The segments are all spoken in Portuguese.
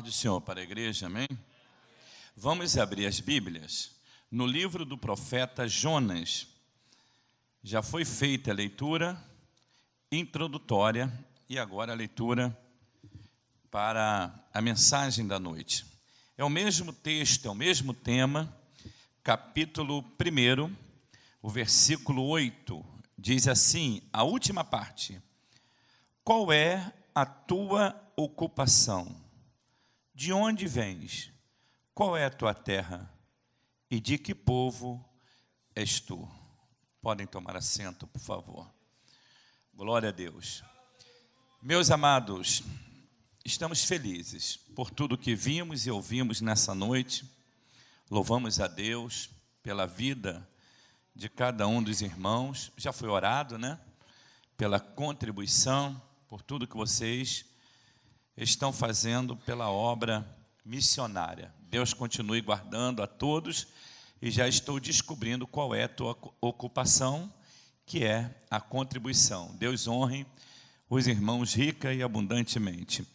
do Senhor para a igreja, amém? Vamos abrir as Bíblias no livro do profeta Jonas. Já foi feita a leitura introdutória e agora a leitura para a mensagem da noite. É o mesmo texto, é o mesmo tema, capítulo 1, o versículo 8, diz assim, a última parte: qual é a tua ocupação? De onde vens? Qual é a tua terra? E de que povo és tu? Podem tomar assento, por favor. Glória a Deus. Meus amados, estamos felizes por tudo que vimos e ouvimos nessa noite. Louvamos a Deus pela vida de cada um dos irmãos. Já foi orado, né? Pela contribuição, por tudo que vocês estão fazendo pela obra missionária. Deus continue guardando a todos e já estou descobrindo qual é a tua ocupação, que é a contribuição. Deus honre os irmãos rica e abundantemente.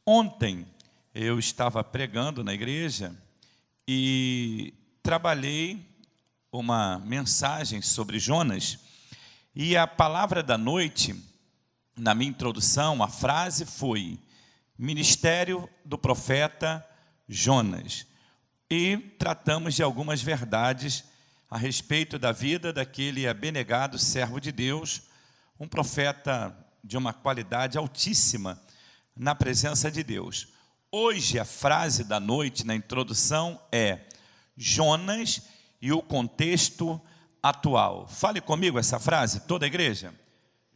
Ontem eu estava pregando na igreja e trabalhei uma mensagem sobre Jonas, e a palavra da noite, na minha introdução, a frase foi: ministério do profeta Jonas. E tratamos de algumas verdades a respeito da vida daquele abnegado servo de Deus, um profeta de uma qualidade altíssima na presença de Deus. Hoje a frase da noite na introdução é Jonas e o contexto atual. Fale comigo essa frase, toda a igreja.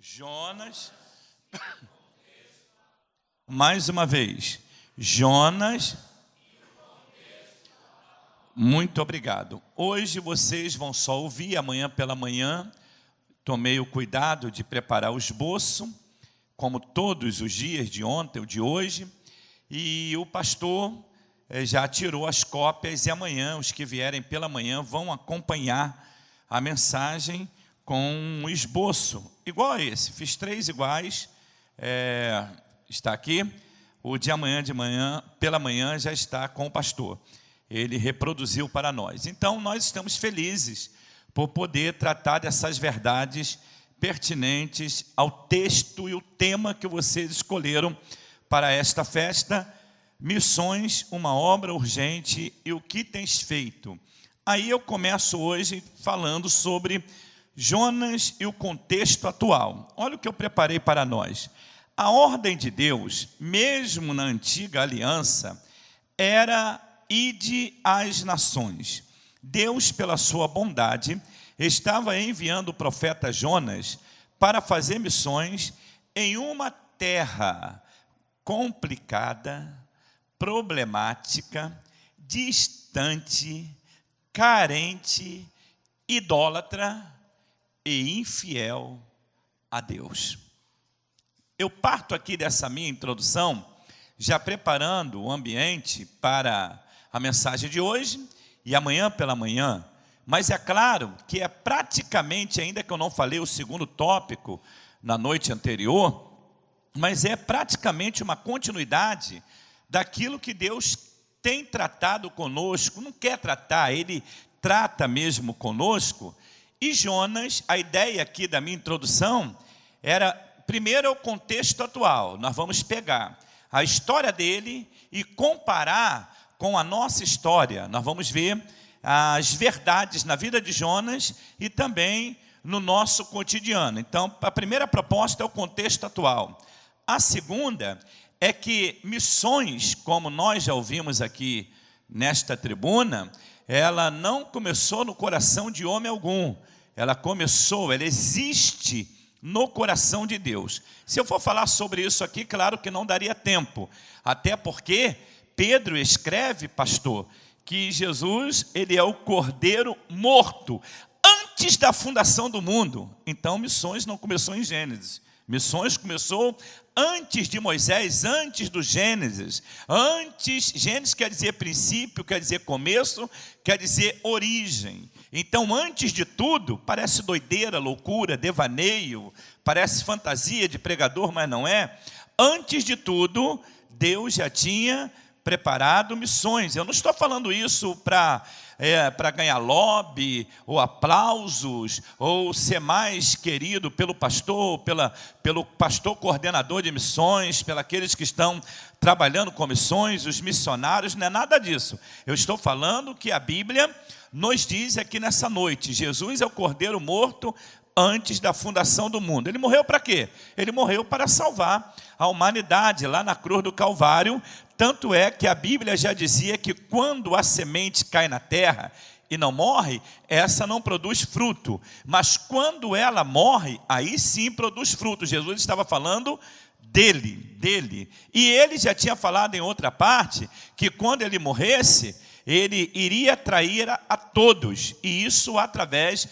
Jonas... Mais uma vez, Jonas, muito obrigado. Hoje vocês vão só ouvir, amanhã pela manhã, tomei o cuidado de preparar o esboço, como todos os dias de ontem ou de hoje, e o pastor já tirou as cópias, e amanhã, os que vierem pela manhã, vão acompanhar a mensagem com um esboço, igual a esse. Fiz 3 iguais, está aqui, o de amanhã pela manhã já está com o pastor. Ele reproduziu para nós. Então, nós estamos felizes por poder tratar dessas verdades pertinentes ao texto e o tema que vocês escolheram para esta festa, missões, uma obra urgente e o que tens feito. Aí eu começo hoje falando sobre Jonas e o contexto atual. Olha o que eu preparei para nós. A ordem de Deus, mesmo na antiga aliança, era ide às nações. Deus, pela sua bondade, estava enviando o profeta Jonas para fazer missões em uma terra complicada, problemática, distante, carente, idólatra e infiel a Deus. Eu parto aqui dessa minha introdução, já preparando o ambiente para a mensagem de hoje e amanhã pela manhã, mas é claro que é praticamente, ainda que eu não falei o segundo tópico na noite anterior, mas é praticamente uma continuidade daquilo que Deus tem tratado conosco, não quer tratar, Ele trata mesmo conosco. E Jonas, a ideia aqui da minha introdução era... Primeiro é o contexto atual. Nós vamos pegar a história dele e comparar com a nossa história. Nós vamos ver as verdades na vida de Jonas e também no nosso cotidiano. Então, a primeira proposta é o contexto atual. A segunda é que missões, como nós já ouvimos aqui nesta tribuna, ela não começou no coração de homem algum. Ela existe no coração de Deus. Se eu for falar sobre isso aqui, claro que não daria tempo, até porque Pedro escreve, pastor, que Jesus, ele é o cordeiro morto antes da fundação do mundo. Então, missões não começou em Gênesis. Missões começou antes de Moisés, antes do Gênesis. Gênesis quer dizer princípio, quer dizer começo, quer dizer origem. Então, antes de tudo, parece doideira, loucura, devaneio, parece fantasia de pregador, mas não é. Antes de tudo, Deus já tinha preparado missões. Eu não estou falando isso para ganhar lobby, ou aplausos, ou ser mais querido pelo pastor, pelo pastor coordenador de missões, pelos aqueles que estão trabalhando com missões, os missionários, não é nada disso. Eu estou falando que a Bíblia nos diz aqui nessa noite, Jesus é o Cordeiro morto antes da fundação do mundo. Ele morreu para quê? Ele morreu para salvar a humanidade lá na cruz do Calvário. Tanto é que a Bíblia já dizia que quando a semente cai na terra e não morre, essa não produz fruto. Mas quando ela morre, aí sim produz fruto. Jesus estava falando dele. E ele já tinha falado em outra parte, que quando ele morresse, ele iria trair a todos. E isso através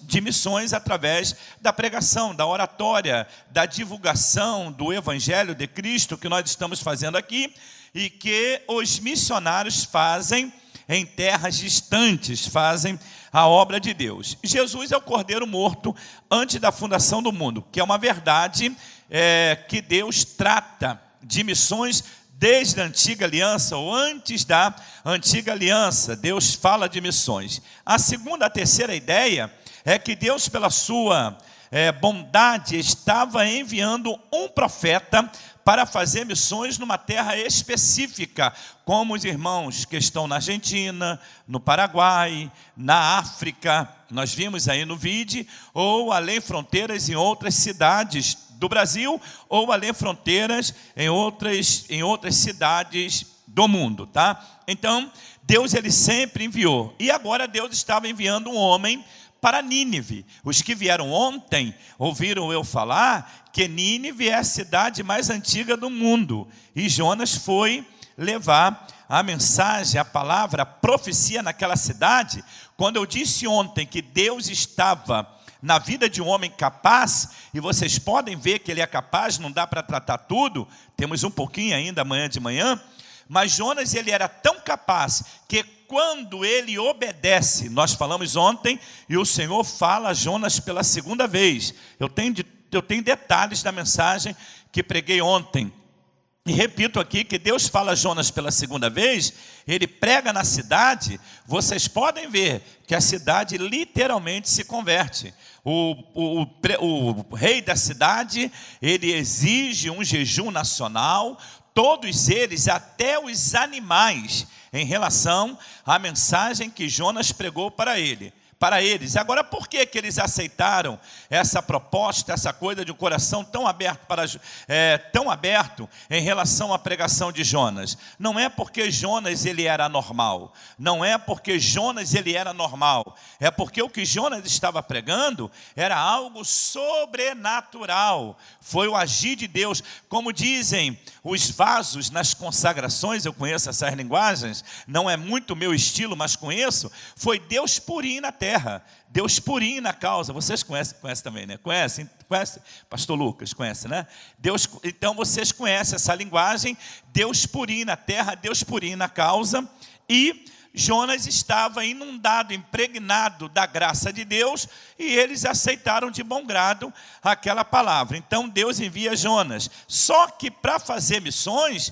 de missões através da pregação, da oratória, da divulgação do Evangelho de Cristo que nós estamos fazendo aqui e que os missionários fazem em terras distantes, fazem a obra de Deus. Jesus é o Cordeiro morto antes da fundação do mundo, que é uma verdade que Deus trata de missões desde a antiga aliança, ou antes da antiga aliança, Deus fala de missões. A terceira ideia é que Deus, pela sua bondade, estava enviando um profeta para fazer missões numa terra específica, como os irmãos que estão na Argentina, no Paraguai, na África, nós vimos aí no vídeo, ou além fronteiras em outras cidades do Brasil, ou além fronteiras em outras cidades do mundo, tá? Então, Deus ele sempre enviou. E agora Deus estava enviando um homem para Nínive. Os que vieram ontem ouviram eu falar que Nínive é a cidade mais antiga do mundo. E Jonas foi levar a mensagem, a palavra, a profecia naquela cidade. Quando eu disse ontem que Deus estava na vida de um homem capaz, e vocês podem ver que ele é capaz, não dá para tratar tudo, temos um pouquinho ainda amanhã de manhã, mas Jonas ele era tão capaz que quando ele obedece, nós falamos ontem, e o Senhor fala a Jonas pela segunda vez, eu tenho detalhes da mensagem que preguei ontem, e repito aqui que Deus fala a Jonas pela segunda vez, ele prega na cidade, vocês podem ver que a cidade literalmente se converte. O rei da cidade, ele exige um jejum nacional, todos eles, até os animais, em relação à mensagem que Jonas pregou para eles. Agora, por que eles aceitaram essa proposta, essa coisa de um coração tão aberto em relação à pregação de Jonas? Não é porque Jonas ele era normal, é porque o que Jonas estava pregando era algo sobrenatural, foi o agir de Deus, como dizem os vasos nas consagrações, eu conheço essas linguagens, não é muito meu estilo, mas conheço, foi Deus purinho na terra, Deus purinho na causa. Vocês conhecem também, né? Conhece? Pastor Lucas, conhece, né? Então vocês conhecem essa linguagem, Deus purinho na terra, Deus purinho na causa, e Jonas estava inundado, impregnado da graça de Deus, e eles aceitaram de bom grado aquela palavra. Então Deus envia Jonas. Só que para fazer missões,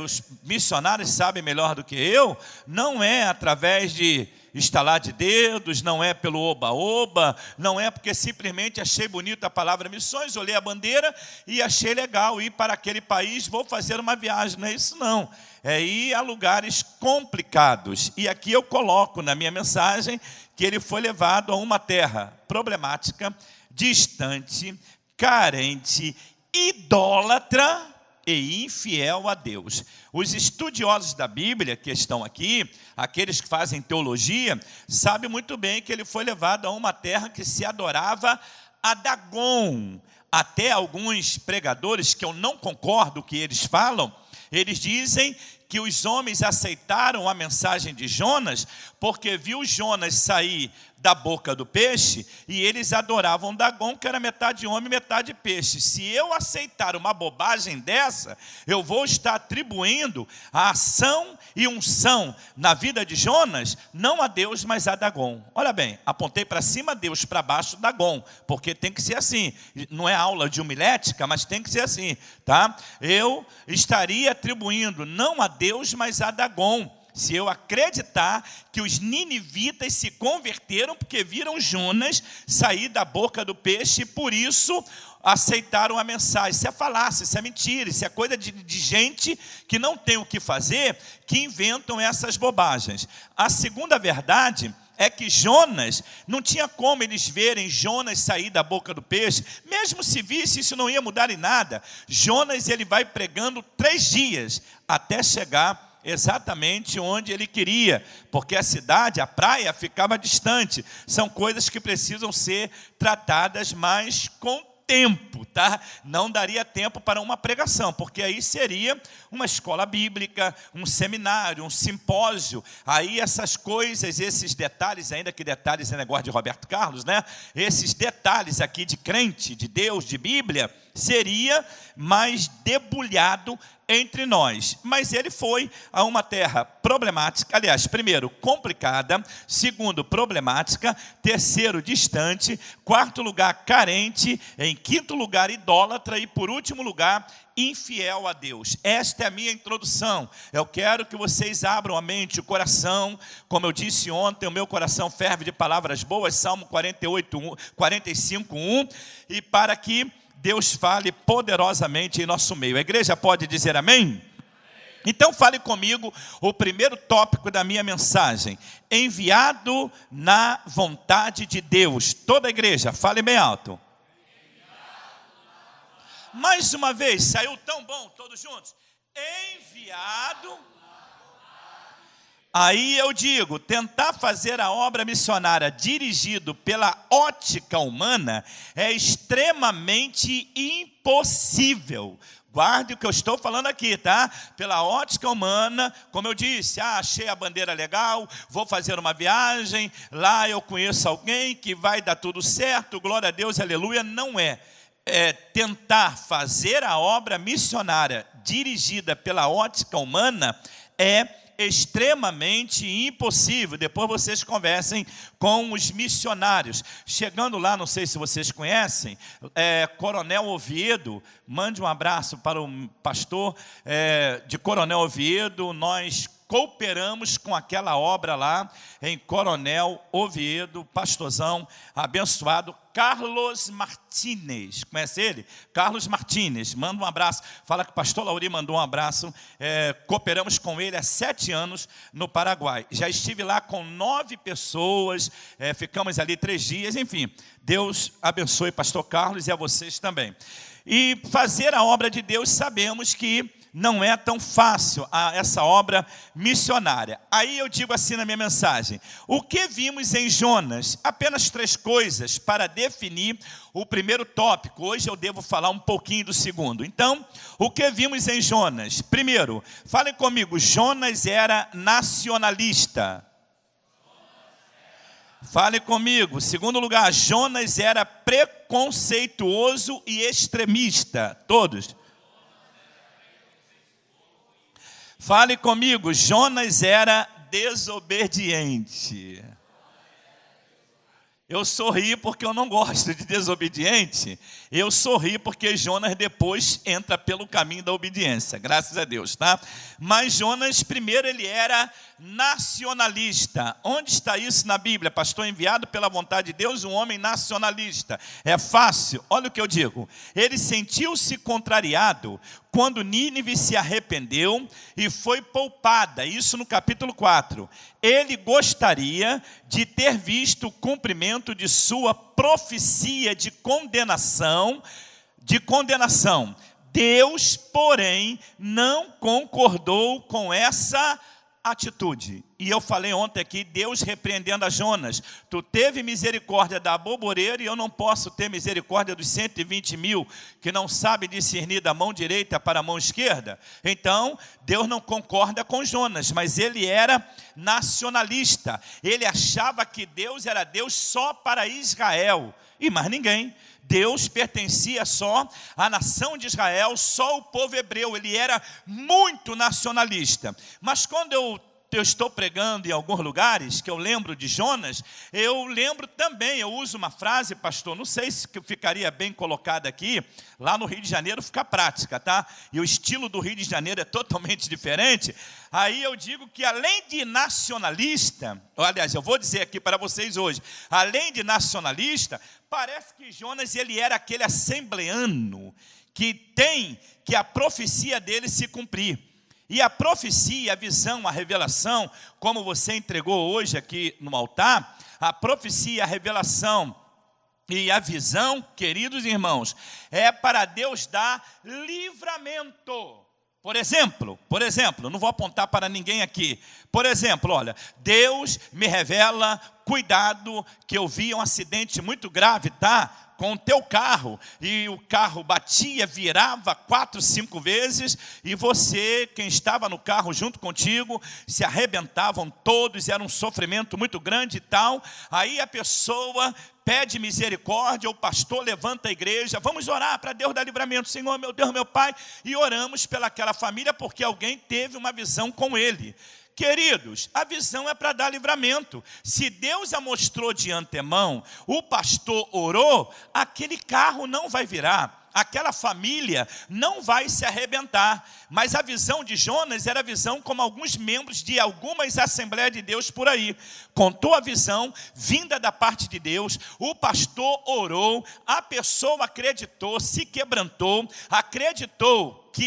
os missionários sabem melhor do que eu, não é através de estalar de dedos, não é pelo oba-oba, não é porque simplesmente achei bonita a palavra missões, olhei a bandeira e achei legal ir para aquele país, vou fazer uma viagem. Não é isso não, é ir a lugares complicados. E aqui eu coloco na minha mensagem que ele foi levado a uma terra problemática, distante, carente, idólatra e infiel a Deus. Os estudiosos da Bíblia que estão aqui, aqueles que fazem teologia, sabem muito bem que ele foi levado a uma terra que se adorava a Dagon. Até alguns pregadores, que eu não concordo que eles falam, eles dizem que os homens aceitaram a mensagem de Jonas, porque viu Jonas sair da boca do peixe, e eles adoravam Dagon, que era metade homem, metade peixe. Se eu aceitar uma bobagem dessa, eu vou estar atribuindo a ação e unção na vida de Jonas, não a Deus, mas a Dagon. Olha bem, apontei para cima, Deus, para baixo, Dagon, porque tem que ser assim. Não é aula de homilética, mas tem que ser assim, tá? Eu estaria atribuindo não a Deus, mas a Dagon, se eu acreditar que os ninivitas se converteram porque viram Jonas sair da boca do peixe e por isso aceitaram a mensagem. Isso é falácia, isso é mentira, isso é coisa de gente que não tem o que fazer, que inventam essas bobagens. A segunda verdade é que Jonas, não tinha como eles verem Jonas sair da boca do peixe, mesmo se visse, isso não ia mudar em nada. Jonas, ele vai pregando 3 dias, até chegar exatamente onde ele queria, porque a cidade, a praia, ficava distante. São coisas que precisam ser tratadas mais com tempo, tá? Não daria tempo para uma pregação, porque aí seria uma escola bíblica, um seminário, um simpósio. Aí essas coisas, esses detalhes, ainda que detalhes é negócio de Roberto Carlos, né? Esses detalhes aqui de crente, de Deus, de Bíblia, seria mais debulhado entre nós. Mas ele foi a uma terra problemática, aliás, primeiro, complicada, segundo, problemática, terceiro, distante, quarto lugar, carente, em quinto lugar, idólatra e, por último lugar, infiel a Deus. Esta é a minha introdução. Eu quero que vocês abram a mente, o coração. Como eu disse ontem, o meu coração ferve de palavras boas, Salmo 45:1, e para que Deus fale poderosamente em nosso meio. A igreja pode dizer amém? Então fale comigo o primeiro tópico da minha mensagem: enviado na vontade de Deus. Toda a igreja, fale bem alto. Mais uma vez, saiu tão bom, todos juntos. Enviado. Aí eu digo, tentar fazer a obra missionária dirigido pela ótica humana é extremamente impossível. Guarde o que eu estou falando aqui, tá? Pela ótica humana, como eu disse, achei a bandeira legal, vou fazer uma viagem, lá eu conheço alguém que vai dar tudo certo, glória a Deus, aleluia. Não é. É tentar fazer a obra missionária dirigida pela ótica humana é extremamente impossível. Depois vocês conversem com os missionários. Chegando lá, não sei se vocês conhecem, Coronel Oviedo, mande um abraço para o pastor de Coronel Oviedo. Nós cooperamos com aquela obra lá em Coronel Oviedo, pastorzão abençoado, Carlos Martínez. Conhece ele? Carlos Martínez, manda um abraço. Fala que o pastor Lauri mandou um abraço. Cooperamos com ele há 7 anos no Paraguai. Já estive lá com 9 pessoas, ficamos ali 3 dias. Enfim, Deus abençoe pastor Carlos e a vocês também. E fazer a obra de Deus, sabemos que não é tão fácil essa obra missionária. Aí eu digo assim na minha mensagem: o que vimos em Jonas? Apenas 3 coisas para definir o primeiro tópico. Hoje eu devo falar um pouquinho do segundo. Então, o que vimos em Jonas? Primeiro, falem comigo, Jonas era nacionalista. Fale comigo. Segundo lugar, Jonas era preconceituoso e extremista. Todos. Fale comigo, Jonas era desobediente. Eu sorri porque eu não gosto de desobediente. Eu sorri porque Jonas depois entra pelo caminho da obediência, graças a Deus, tá? Mas Jonas, primeiro, ele era nacionalista. Onde está isso na Bíblia? Pastor, enviado pela vontade de Deus, um homem nacionalista. É fácil? Olha o que eu digo. Ele sentiu-se contrariado quando Nínive se arrependeu e foi poupada. Isso no capítulo 4. Ele gostaria de ter visto o cumprimento de sua profecia de condenação. Deus, porém, não concordou com essa atitude. e eu falei ontem aqui, Deus repreendendo a Jonas, tu teve misericórdia da aboboreira e eu não posso ter misericórdia dos 120 mil que não sabe discernir da mão direita para a mão esquerda? Então, Deus não concorda com Jonas, mas ele era nacionalista, ele achava que Deus era Deus só para Israel e mais ninguém. Deus pertencia só à nação de Israel, só o povo hebreu, ele era muito nacionalista. Mas quando eu estou pregando em alguns lugares, que eu lembro de Jonas, eu lembro também, eu uso uma frase, pastor, não sei se ficaria bem colocada aqui, lá no Rio de Janeiro fica prática, tá? E o estilo do Rio de Janeiro é totalmente diferente. Aí eu digo que além de nacionalista, aliás, eu vou dizer aqui para vocês hoje, além de nacionalista, parece que Jonas ele era aquele assembleano que tem que a profecia dele se cumprir. E a profecia, a visão, a revelação, como você entregou hoje aqui no altar, a profecia, a revelação e a visão, queridos irmãos, é para Deus dar livramento. Por exemplo, não vou apontar para ninguém aqui. Por exemplo, olha, Deus me revela, cuidado, que eu vi um acidente muito grave, tá? Com o teu carro, e o carro batia, virava 4, 5 vezes, e você, quem estava no carro junto contigo, se arrebentavam todos, era um sofrimento muito grande e tal. Aí a pessoa pede misericórdia, o pastor levanta a igreja, vamos orar para Deus dar livramento, Senhor, meu Deus, meu Pai, e oramos pelaquela família, porque alguém teve uma visão com ele. Queridos, a visão é para dar livramento. Se Deus a mostrou de antemão, o pastor orou, aquele carro não vai virar, aquela família não vai se arrebentar. Mas a visão de Jonas era a visão como alguns membros de algumas Assembleias de Deus por aí. Contou a visão, vinda da parte de Deus, o pastor orou, a pessoa acreditou, se quebrantou,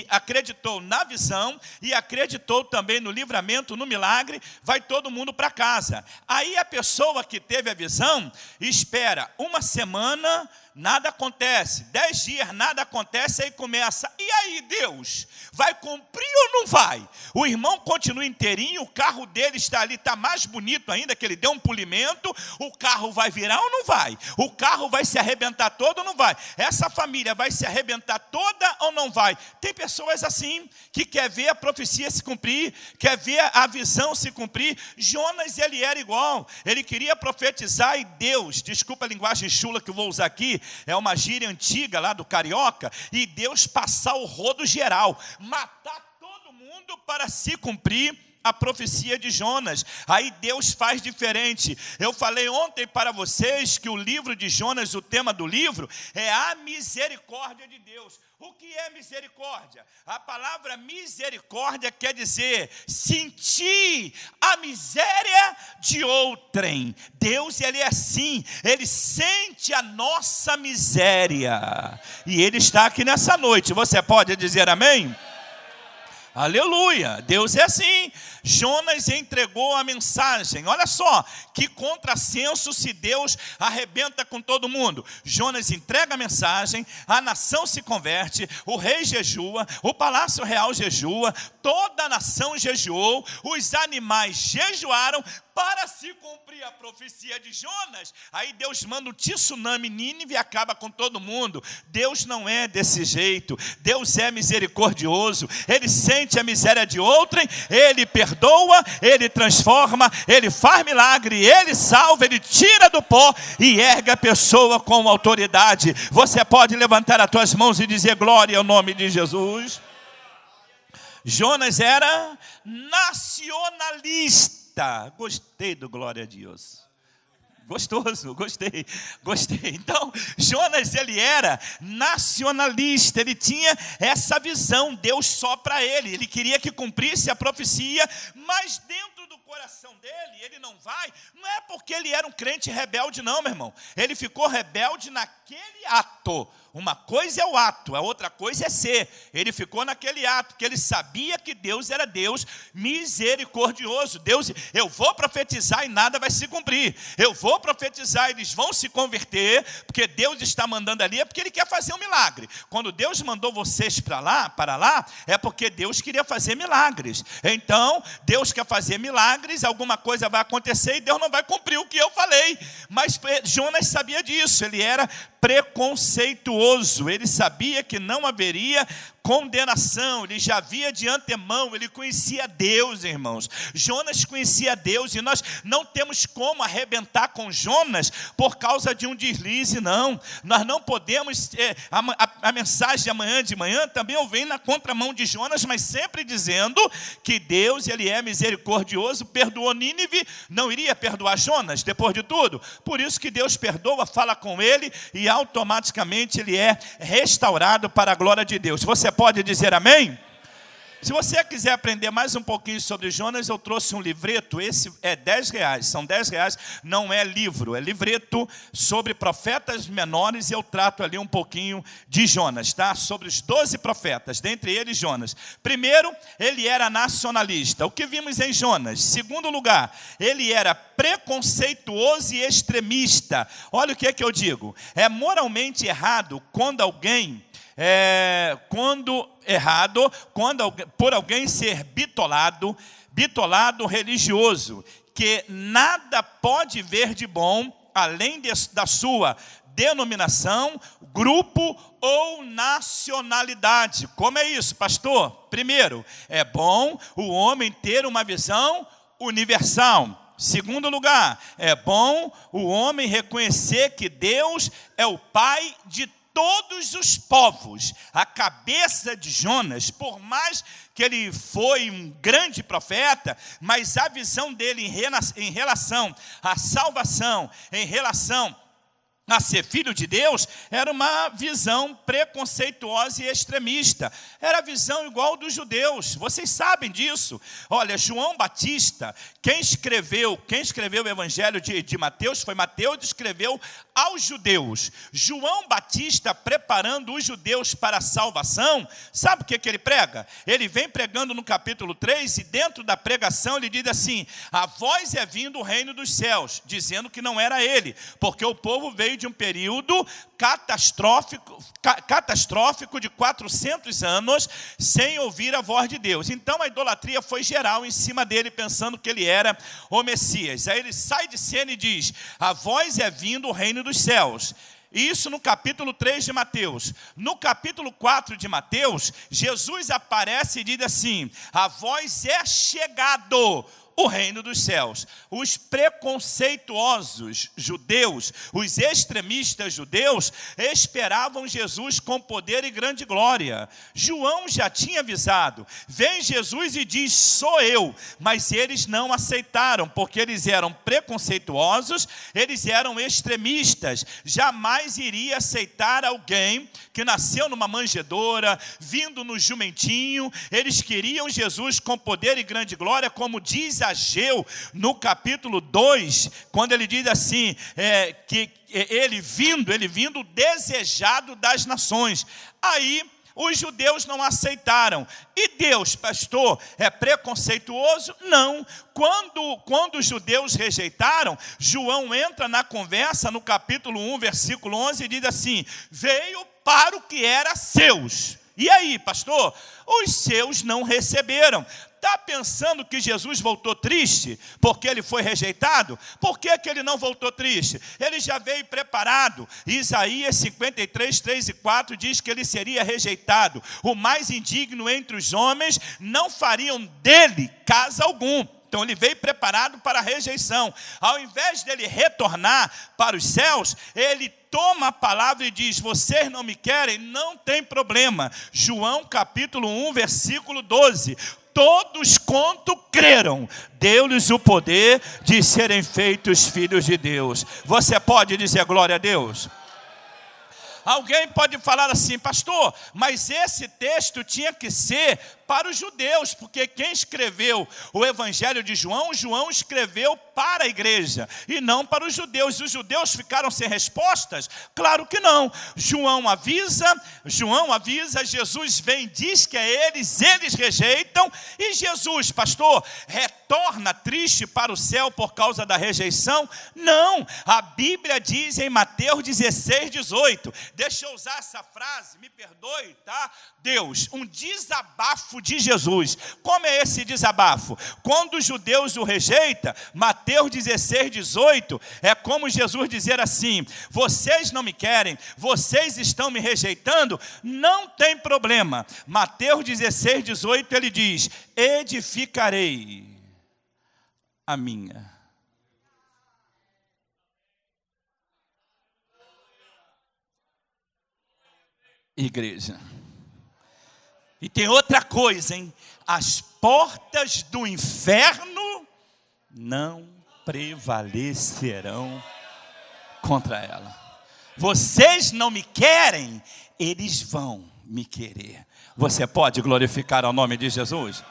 acreditou na visão e acreditou também no livramento, no milagre, vai todo mundo para casa. Aí a pessoa que teve a visão, espera uma semana, nada acontece, 10 dias, nada acontece, aí começa, e aí Deus, vai cumprir ou não vai? O irmão continua inteirinho, o carro dele está ali, está mais bonito ainda, que ele deu um polimento, o carro vai virar ou não vai? O carro vai se arrebentar todo ou não vai? Essa família vai se arrebentar toda ou não vai? Tem pessoas assim, que quer ver a profecia se cumprir, quer ver a visão se cumprir. Jonas, ele era igual, ele queria profetizar e Deus, desculpa a linguagem chula que eu vou usar aqui, é uma gíria antiga lá do carioca, e Deus passar o rodo geral, matar todo mundo para se cumprir a profecia de Jonas. Aí Deus faz diferente. Eu falei ontem para vocês que o livro de Jonas, o tema do livro é a misericórdia de Deus. O que é misericórdia? A palavra misericórdia quer dizer sentir a miséria de outrem. Deus, ele é assim, ele sente a nossa miséria. E ele está aqui nessa noite. Você pode dizer amém? Aleluia, Deus é assim. Jonas entregou a mensagem. Olha só, que contrassenso se Deus arrebenta com todo mundo. Jonas entrega a mensagem, a nação se converte, o rei jejua, o palácio real jejua, toda a nação jejuou, os animais jejuaram, para se cumprir a profecia de Jonas. Aí Deus manda um tsunami, Nínive, e acaba com todo mundo. Deus não é desse jeito. Deus é misericordioso. Ele sente a miséria de outrem, ele perdoa, ele transforma, ele faz milagre, ele salva, ele tira do pó e ergue a pessoa com autoridade. Você pode levantar as tuas mãos e dizer glória ao nome de Jesus. Jonas era nacionalista. Gostei do glória a Deus. Gostoso, gostei. Então, Jonas, ele era nacionalista, ele tinha essa visão, Deus só para ele. Ele queria que cumprisse a profecia, mas dentro do coração dele, ele não vai, não é porque ele era um crente rebelde não, meu irmão. Ele ficou rebelde naquele ato. Uma coisa é o ato, a outra coisa é ser. Ele ficou naquele ato, porque ele sabia que Deus era Deus misericordioso. Deus, eu vou profetizar e nada vai se cumprir. Eu vou profetizar, eles vão se converter, porque Deus está mandando ali, é porque Ele quer fazer um milagre. Quando Deus mandou vocês para lá, é porque Deus queria fazer milagres. Então, Deus quer fazer milagres. milagres, alguma coisa vai acontecer e Deus não vai cumprir o que eu falei. Mas Jonas sabia disso, ele era preconceituoso, ele sabia que não haveria condenação, ele já via de antemão, ele conhecia Deus, irmãos. Jonas conhecia Deus e nós não temos como arrebentar com Jonas por causa de um deslize, não. Nós não podemos, a mensagem de amanhã de manhã também eu venho na contramão de Jonas, mas sempre dizendo que Deus, ele é misericordioso, perdoou Nínive, não iria perdoar Jonas, depois de tudo. Por isso que Deus perdoa, fala com ele e automaticamente ele é restaurado para a glória de Deus. Você pode dizer amém? Se você quiser aprender mais um pouquinho sobre Jonas, eu trouxe um livreto, esse é R$10, são R$10, não é livro, é livreto sobre profetas menores, e eu trato ali um pouquinho de Jonas, tá? Sobre os 12 profetas, dentre eles Jonas. Primeiro, ele era nacionalista, o que vimos em Jonas? Segundo lugar, ele era preconceituoso e extremista. Olha o que é que eu digo, é moralmente errado quando alguém... por alguém ser bitolado religioso, que nada pode ver de bom, além da sua denominação, grupo ou nacionalidade. Como é isso, pastor? Primeiro, é bom o homem ter uma visão universal. Segundo lugar, é bom o homem reconhecer que Deus é o Pai de todos os povos. A cabeça de Jonas, por mais que ele foi um grande profeta, mas a visão dele em relação à salvação, em relação a ser filho de Deus, era uma visão preconceituosa e extremista. Era a visão igual dos judeus. Vocês sabem disso. Olha, João Batista, quem escreveu o evangelho de Mateus, foi Mateus que escreveu aos judeus. João Batista, preparando os judeus para a salvação, sabe o que ele prega? Ele vem pregando no capítulo 3, e dentro da pregação ele diz assim: a vós é vindo o reino dos céus, dizendo que não era ele, porque o povo veio de um período catastrófico de 400 anos sem ouvir a voz de Deus. Então a idolatria foi geral em cima dele, pensando que ele era o Messias. Aí ele sai de cena e diz: a vós é vindo o reino dos céus. Isso no capítulo 3 de Mateus. No capítulo 4 de Mateus, Jesus aparece e diz assim: a vós é chegado o reino dos céus. Os preconceituosos judeus, os extremistas judeus, esperavam Jesus com poder e grande glória. João já tinha avisado: vem Jesus e diz, sou eu. Mas eles não aceitaram, porque eles eram preconceituosos, eles eram extremistas. Jamais iria aceitar alguém que nasceu numa manjedoura, vindo no jumentinho. Eles queriam Jesus com poder e grande glória, como diz Ageu, no capítulo 2, quando ele diz assim, que ele vindo desejado das nações. Aí os judeus não aceitaram. E Deus, pastor, é preconceituoso? Não. Quando os judeus rejeitaram, João entra na conversa no capítulo 1, versículo 11, e diz assim: veio para o que era seus. E aí, pastor? Os seus não receberam. Está pensando que Jesus voltou triste porque ele foi rejeitado? Por que ele não voltou triste? Ele já veio preparado. Isaías 53, 3 e 4 diz que ele seria rejeitado. O mais indigno entre os homens, não fariam dele caso algum. Então ele veio preparado para a rejeição. Ao invés dele retornar para os céus, ele toma a palavra e diz: vocês não me querem? Não tem problema. João capítulo 1, versículo 12. Todos quanto creram, deu-lhes o poder de serem feitos filhos de Deus. Você pode dizer glória a Deus? Alguém pode falar assim: pastor, mas esse texto tinha que ser para os judeus, porque quem escreveu o evangelho de João, João escreveu para a igreja, e não para os judeus. Os judeus ficaram sem respostas? Claro que não. João avisa, Jesus vem, diz que é eles rejeitam, e Jesus, pastor, retorna triste para o céu por causa da rejeição? Não, a Bíblia diz em Mateus 16, 18, deixa eu usar essa frase, me perdoe, tá? Deus, um desabafo desabafo de Jesus. Como é esse desabafo? Quando os judeus o rejeitam, Mateus 16, 18, é como Jesus dizer assim: vocês não me querem, vocês estão me rejeitando, não tem problema. Mateus 16, 18, ele diz: edificarei a minha igreja. E tem outra coisa, hein? As portas do inferno não prevalecerão contra ela. Vocês não me querem, eles vão me querer. Você pode glorificar ao nome de Jesus?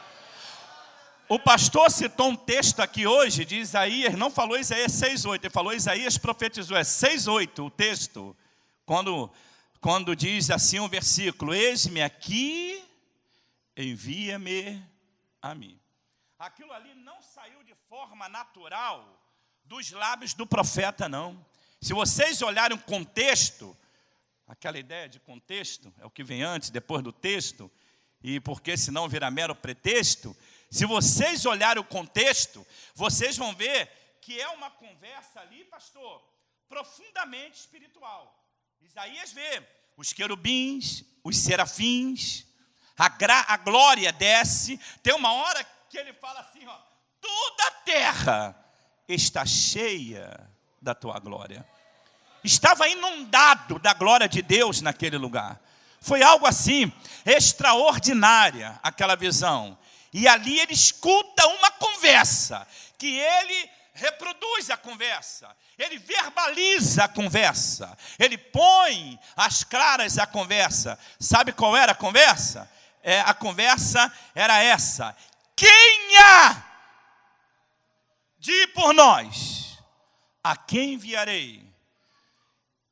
O pastor citou um texto aqui hoje de Isaías, não falou Isaías 6,8, ele falou Isaías profetizou, é 6,8 o texto, quando diz assim um versículo: eis-me aqui, envia-me a mim. Aquilo ali não saiu de forma natural dos lábios do profeta, não. Se vocês olharem o contexto, aquela ideia de contexto, é o que vem antes, depois do texto, e porque senão vira mero pretexto. Se vocês olharem o contexto, vocês vão ver que é uma conversa ali, pastor, profundamente espiritual. Isaías vê os querubins, os serafins, a glória desce. Tem uma hora que ele fala assim, ó: toda a terra está cheia da tua glória. Estava inundado da glória de Deus naquele lugar. Foi algo assim, extraordinária aquela visão. E ali ele escuta uma conversa, que ele reproduz a conversa, ele verbaliza a conversa, ele põe às claras a conversa. Sabe qual era a conversa? A conversa era essa: quem há de ir por nós? A quem enviarei?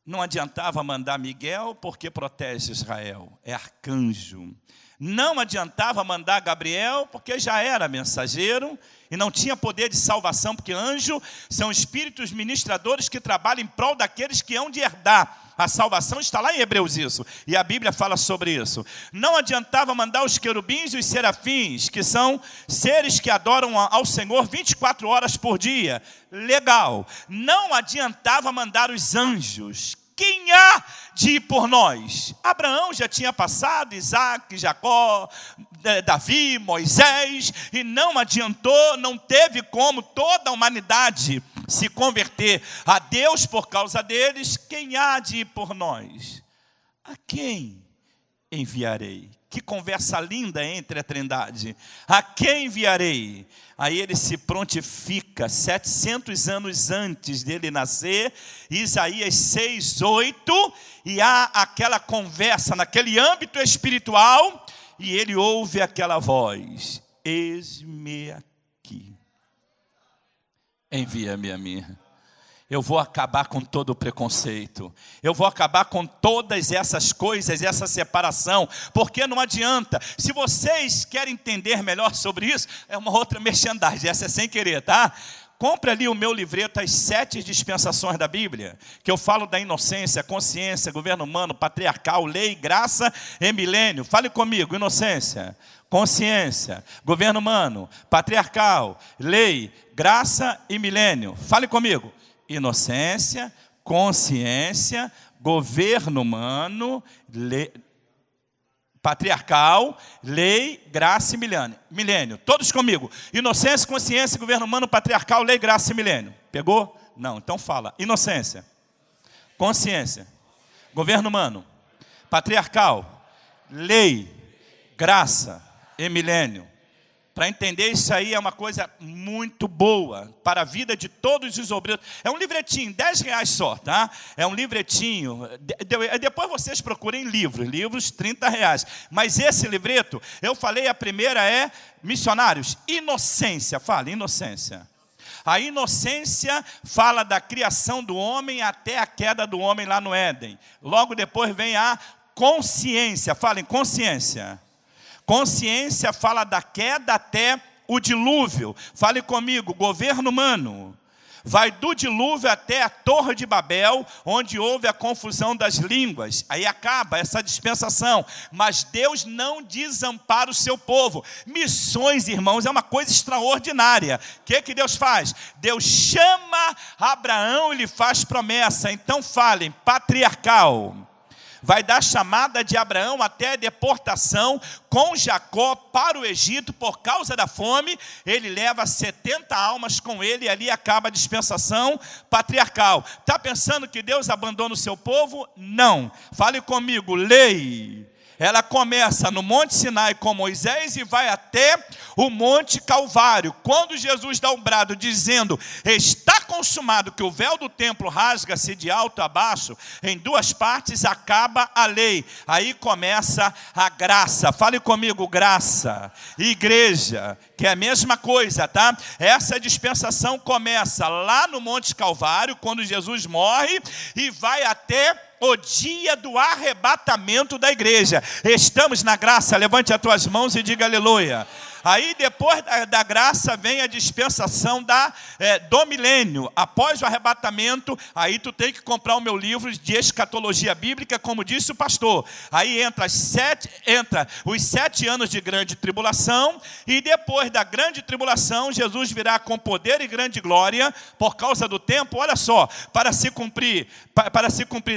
Não adiantava mandar Miguel, porque protege Israel, é arcanjo. Não adiantava mandar Gabriel, porque já era mensageiro e não tinha poder de salvação, porque anjos são espíritos ministradores que trabalham em prol daqueles que hão de herdar. A salvação está lá em Hebreus isso, e a Bíblia fala sobre isso. Não adiantava mandar os querubins e os serafins, que são seres que adoram ao Senhor 24 horas por dia. Legal. Não adiantava mandar os anjos. Quem há de ir por nós? Abraão já tinha passado, Isaac, Jacó, Davi, Moisés, e não adiantou, não teve como toda a humanidade se converter a Deus por causa deles. Quem há de ir por nós? A quem enviarei? Que conversa linda entre a Trindade. A quem enviarei? Aí ele se prontifica 700 anos antes dele nascer, Isaías 6:8, e há aquela conversa naquele âmbito espiritual, e ele ouve aquela voz: eis-me aqui, envia-me a mim. Eu vou acabar com todo o preconceito. Eu vou acabar com todas essas coisas, essa separação. Porque não adianta. Se vocês querem entender melhor sobre isso, é uma outra merchandising. Essa é sem querer, tá? Compre ali o meu livreto, As 7 Dispensações da Bíblia, que eu falo da inocência, consciência, governo humano, patriarcal, lei, graça e milênio. Fale comigo: inocência, consciência, governo humano, patriarcal, lei, graça e milênio. Fale comigo: inocência, consciência, governo humano, patriarcal, lei, graça e milênio. Todos comigo: inocência, consciência, governo humano, patriarcal, lei, graça e milênio. Pegou? Não, então fala: inocência, consciência, governo humano, patriarcal, lei, graça e milênio. Para entender isso aí é uma coisa muito boa para a vida de todos os obreiros. É um livretinho, R$10 só, tá? É um livretinho. Depois vocês procurem livros, R$30. Mas esse livreto, eu falei, a primeira é missionários, inocência. Fala, inocência. A inocência fala da criação do homem até a queda do homem lá no Éden. Logo depois vem a consciência. Fala em consciência. Consciência fala da queda até o dilúvio. Fale comigo: governo humano, vai do dilúvio até a Torre de Babel, onde houve a confusão das línguas. Aí acaba essa dispensação. Mas Deus não desampara o seu povo. Missões, irmãos, é uma coisa extraordinária. O que Deus faz? Deus chama Abraão e lhe faz promessa. Então falem, patriarcal. Vai dar chamada de Abraão até a deportação com Jacó para o Egito por causa da fome. Ele leva 70 almas com ele e ali acaba a dispensação patriarcal. Está pensando que Deus abandona o seu povo? Não. Fale comigo, lei. Ela começa no Monte Sinai com Moisés e vai até o Monte Calvário. Quando Jesus dá um brado dizendo, está consumado, que o véu do templo rasga-se de alto a baixo, em duas partes acaba a lei. Aí começa a graça. Fale comigo, graça. Igreja, que é a mesma coisa, tá? Essa dispensação começa lá no Monte Calvário, quando Jesus morre, e vai até o dia do arrebatamento da igreja. Estamos na graça, levante as tuas mãos e diga aleluia. Aí depois da graça vem a dispensação do milênio. Após o arrebatamento, aí tu tem que comprar o meu livro de escatologia bíblica, como disse o pastor. Aí entra os 7 anos de grande tribulação, e depois da grande tribulação, Jesus virá com poder e grande glória, por causa do tempo, olha só, para se cumprir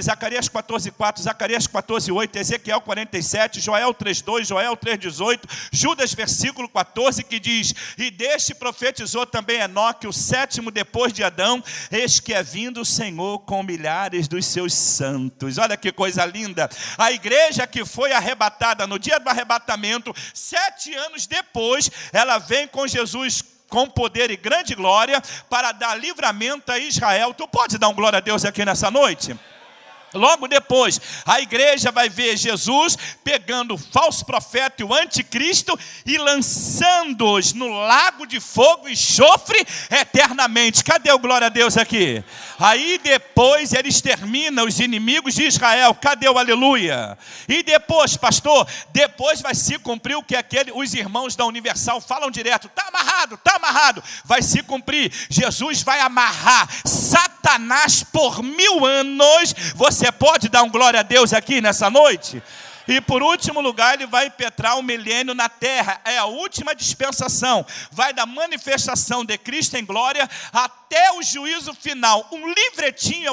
Zacarias 14:4, Zacarias 14:8, Ezequiel 47, Joel 3:2, Joel 3:18, Judas versículo 14, que diz, e deste profetizou também Enoque, o 7º depois de Adão, eis que é vindo o Senhor com milhares dos seus santos. Olha que coisa linda. A igreja que foi arrebatada no dia do arrebatamento, 7 anos depois, ela vem com Jesus com poder e grande glória para dar livramento a Israel. Tu pode dar um glória a Deus aqui nessa noite? Logo depois, a igreja vai ver Jesus pegando o falso profeta e o anticristo e lançando-os no lago de fogo e enxofre eternamente. Cadê o glória a Deus aqui? Aí depois ele extermina os inimigos de Israel. Cadê o aleluia? E depois, pastor, depois vai se cumprir o que os irmãos da Universal falam direto. Está amarrado. Vai se cumprir. Jesus vai amarrar Satanás por 1000 anos. Você pode dar um glória a Deus aqui nessa noite? E por último lugar, ele vai impetrar o milênio na terra. É a última dispensação. Vai da manifestação de Cristo em glória até o juízo final. Um livretinho,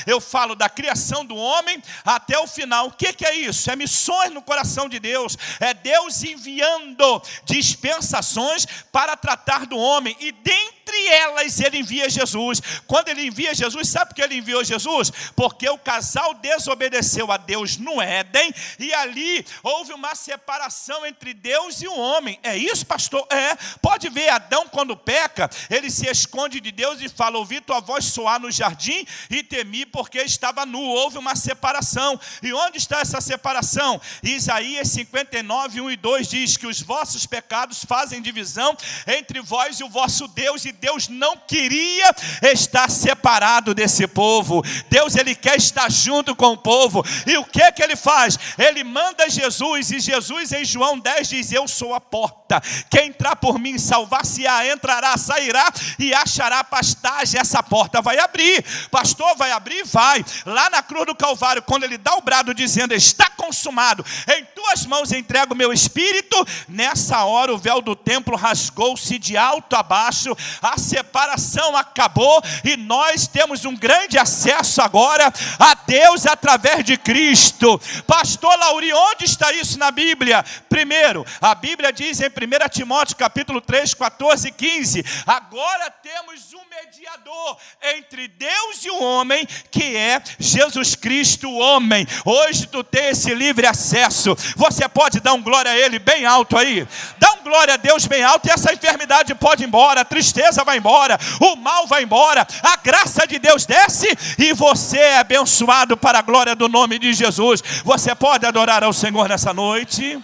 eu falo da criação do homem até o final. O que é isso? É missões no coração de Deus. É Deus enviando dispensações para tratar do homem. E dentre elas, ele envia Jesus. Quando ele envia Jesus, sabe por que ele enviou Jesus? Porque o casal desobedeceu a Deus no Éden, e ali houve uma separação entre Deus e o homem. É isso, pastor? É. Pode ver, Adão quando peca, ele se esconde de Deus e fala, ouvi tua voz soar no jardim e temi porque estava nu. Houve uma separação. E onde está essa separação? Isaías 59, 1 e 2 diz que os vossos pecados fazem divisão entre vós e o vosso Deus, e Deus não queria estar separado desse povo. Deus, ele quer estar junto com o povo. E o que ele faz? Ele manda Jesus, e Jesus em João 10 diz, eu sou a porta. Quem entrar por mim salvar-se-á, entrará, sairá e achará pastagem. Essa porta vai abrir. Pastor, vai abrir? Vai. Lá na cruz do Calvário, quando ele dá o brado dizendo, está consumado, em tuas mãos entrego o meu espírito, nessa hora o véu do templo rasgou-se de alto a baixo, a separação acabou, e nós temos um grande acesso agora a Deus através de Cristo. Pastor Lauri, onde está isso na Bíblia? Primeiro, a Bíblia diz em 1 Timóteo capítulo 3, 14 e 15, agora temos um mediador entre Deus e o homem, que é Jesus Cristo, o homem. Hoje tu tem esse livre acesso. Você pode dar um glória a Ele bem alto aí? Dá um glória a Deus bem alto, e essa enfermidade pode ir embora, a tristeza vai embora, o mal vai embora, a graça de Deus desce, e você é abençoado para a glória do nome de Jesus. Você pode adorar ao Senhor nessa noite?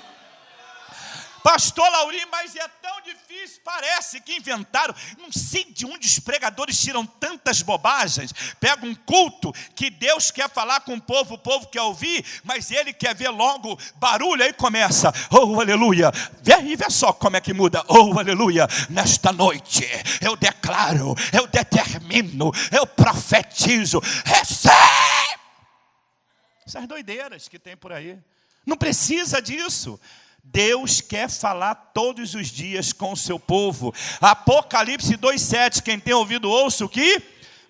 Pastor Lauri, mas é tão difícil, parece que inventaram. Não sei de onde os pregadores tiram tantas bobagens. Pega um culto que Deus quer falar com o povo quer ouvir, mas ele quer ver logo barulho, aí começa, oh aleluia, vê só como é que muda, oh aleluia, nesta noite eu declaro, eu determino, eu profetizo, recebe! Essas doideiras que tem por aí, não precisa disso. Deus quer falar todos os dias com o seu povo. Apocalipse 2,7, quem tem ouvido ouça o que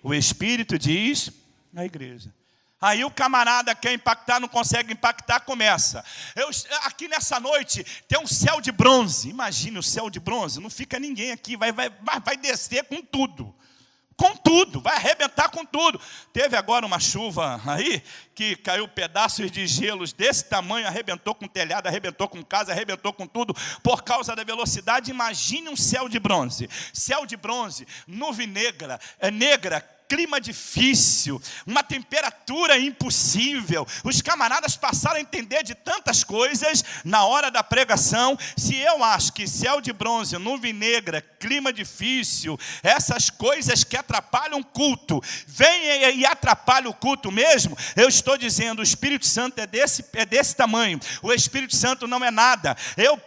o Espírito diz na igreja. Aí o camarada quer impactar, não consegue impactar, começa. Aqui nessa noite tem um céu de bronze. Imagine o céu de bronze, não fica ninguém aqui, vai descer com tudo. Com tudo, vai arrebentar com tudo. Teve agora uma chuva aí, que caiu pedaços de gelos desse tamanho, arrebentou com telhado, arrebentou com casa, arrebentou com tudo, por causa da velocidade. Imagine um céu de bronze. Céu de bronze, nuvem negra, clima difícil, uma temperatura impossível. Os camaradas passaram a entender de tantas coisas na hora da pregação. Se eu acho que céu de bronze, nuvem negra, clima difícil, essas coisas que atrapalham o culto, vêm e atrapalham o culto mesmo, eu estou dizendo, o Espírito Santo é desse tamanho. O Espírito Santo não é nada. Eu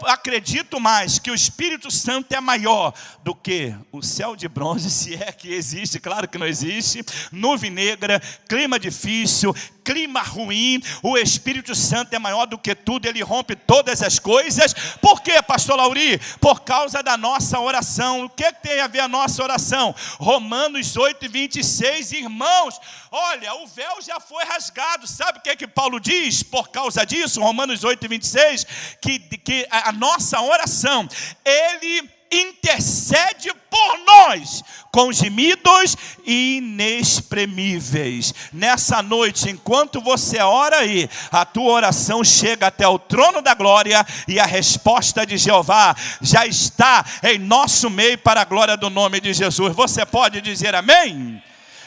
acredito mais que o Espírito Santo é maior do que o céu de bronze, se é que existe. Claro que não existe. Nuvem negra, clima difícil, clima ruim. O Espírito Santo é maior do que tudo. Ele rompe todas as coisas. Por quê, pastor Lauri? Por causa da nossa oração. O que tem a ver a nossa oração? Romanos 8:26, irmãos, olha, o véu já foi rasgado. Sabe o que Paulo diz por causa disso? Romanos 8:26, que a nossa oração, ele intercede por nós com gemidos inexprimíveis. Nessa noite, enquanto você ora aí, a tua oração chega até o trono da glória e a resposta de Jeová já está em nosso meio para a glória do nome de Jesus. Você pode dizer amém?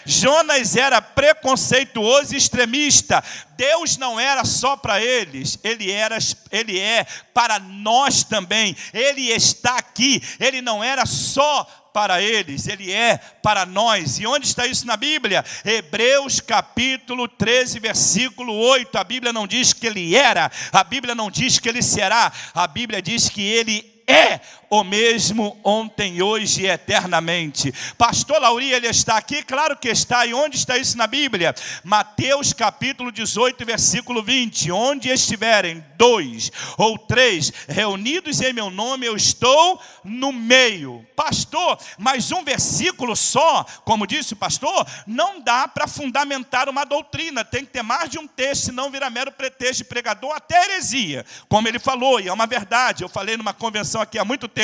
Jonas era preconceituoso e extremista. Deus não era só para eles, ele é para nós também. Ele está aqui, ele não era só para eles, ele é para nós. E onde está isso na Bíblia? Hebreus capítulo 13, versículo 8. A Bíblia não diz que ele era, a Bíblia não diz que ele será, a Bíblia diz que ele é o mesmo ontem, hoje e eternamente. Pastor Lauri, ele está aqui? Claro que está. E onde está isso na Bíblia? Mateus capítulo 18, versículo 20. Onde estiverem 2 ou 3 reunidos em meu nome, eu estou no meio. Pastor, mas um versículo só, como disse o pastor, não dá para fundamentar uma doutrina. Tem que ter mais de um texto, senão vira mero pretexto de pregador, até heresia. Como ele falou, e é uma verdade. Eu falei numa convenção aqui há muito tempo.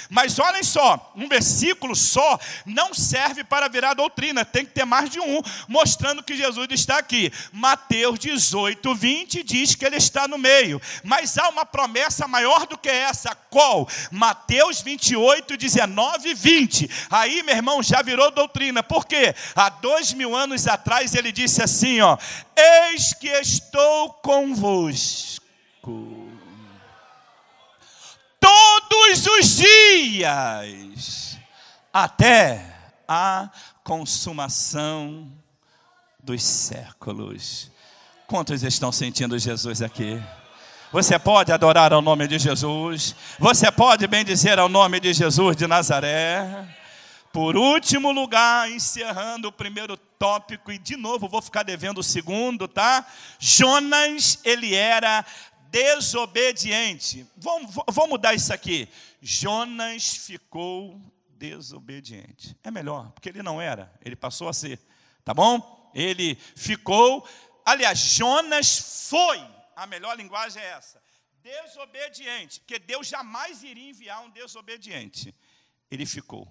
Mas olhem só, um versículo só não serve para virar doutrina. Tem que ter mais de um, mostrando que Jesus está aqui. Mateus 18, 20 diz que ele está no meio. Mas há uma promessa maior do que essa. Qual? Mateus 28, 19 e 20. Aí, meu irmão, já virou doutrina. Por quê? Há 2000 anos atrás ele disse assim, ó: eis que estou convosco todos os dias, até a consumação dos séculos. Quantos estão sentindo Jesus aqui? Você pode adorar ao nome de Jesus? Você pode bendizer ao nome de Jesus de Nazaré? Por último lugar, encerrando o primeiro tópico, e de novo vou ficar devendo o segundo, tá? Jonas, ele era desobediente. Vou mudar isso aqui. Jonas ficou desobediente. É melhor, porque ele não era, ele passou a ser. Tá bom? Ele ficou, aliás, Jonas foi, a melhor linguagem é essa, desobediente, porque Deus jamais iria enviar um desobediente. Ele ficou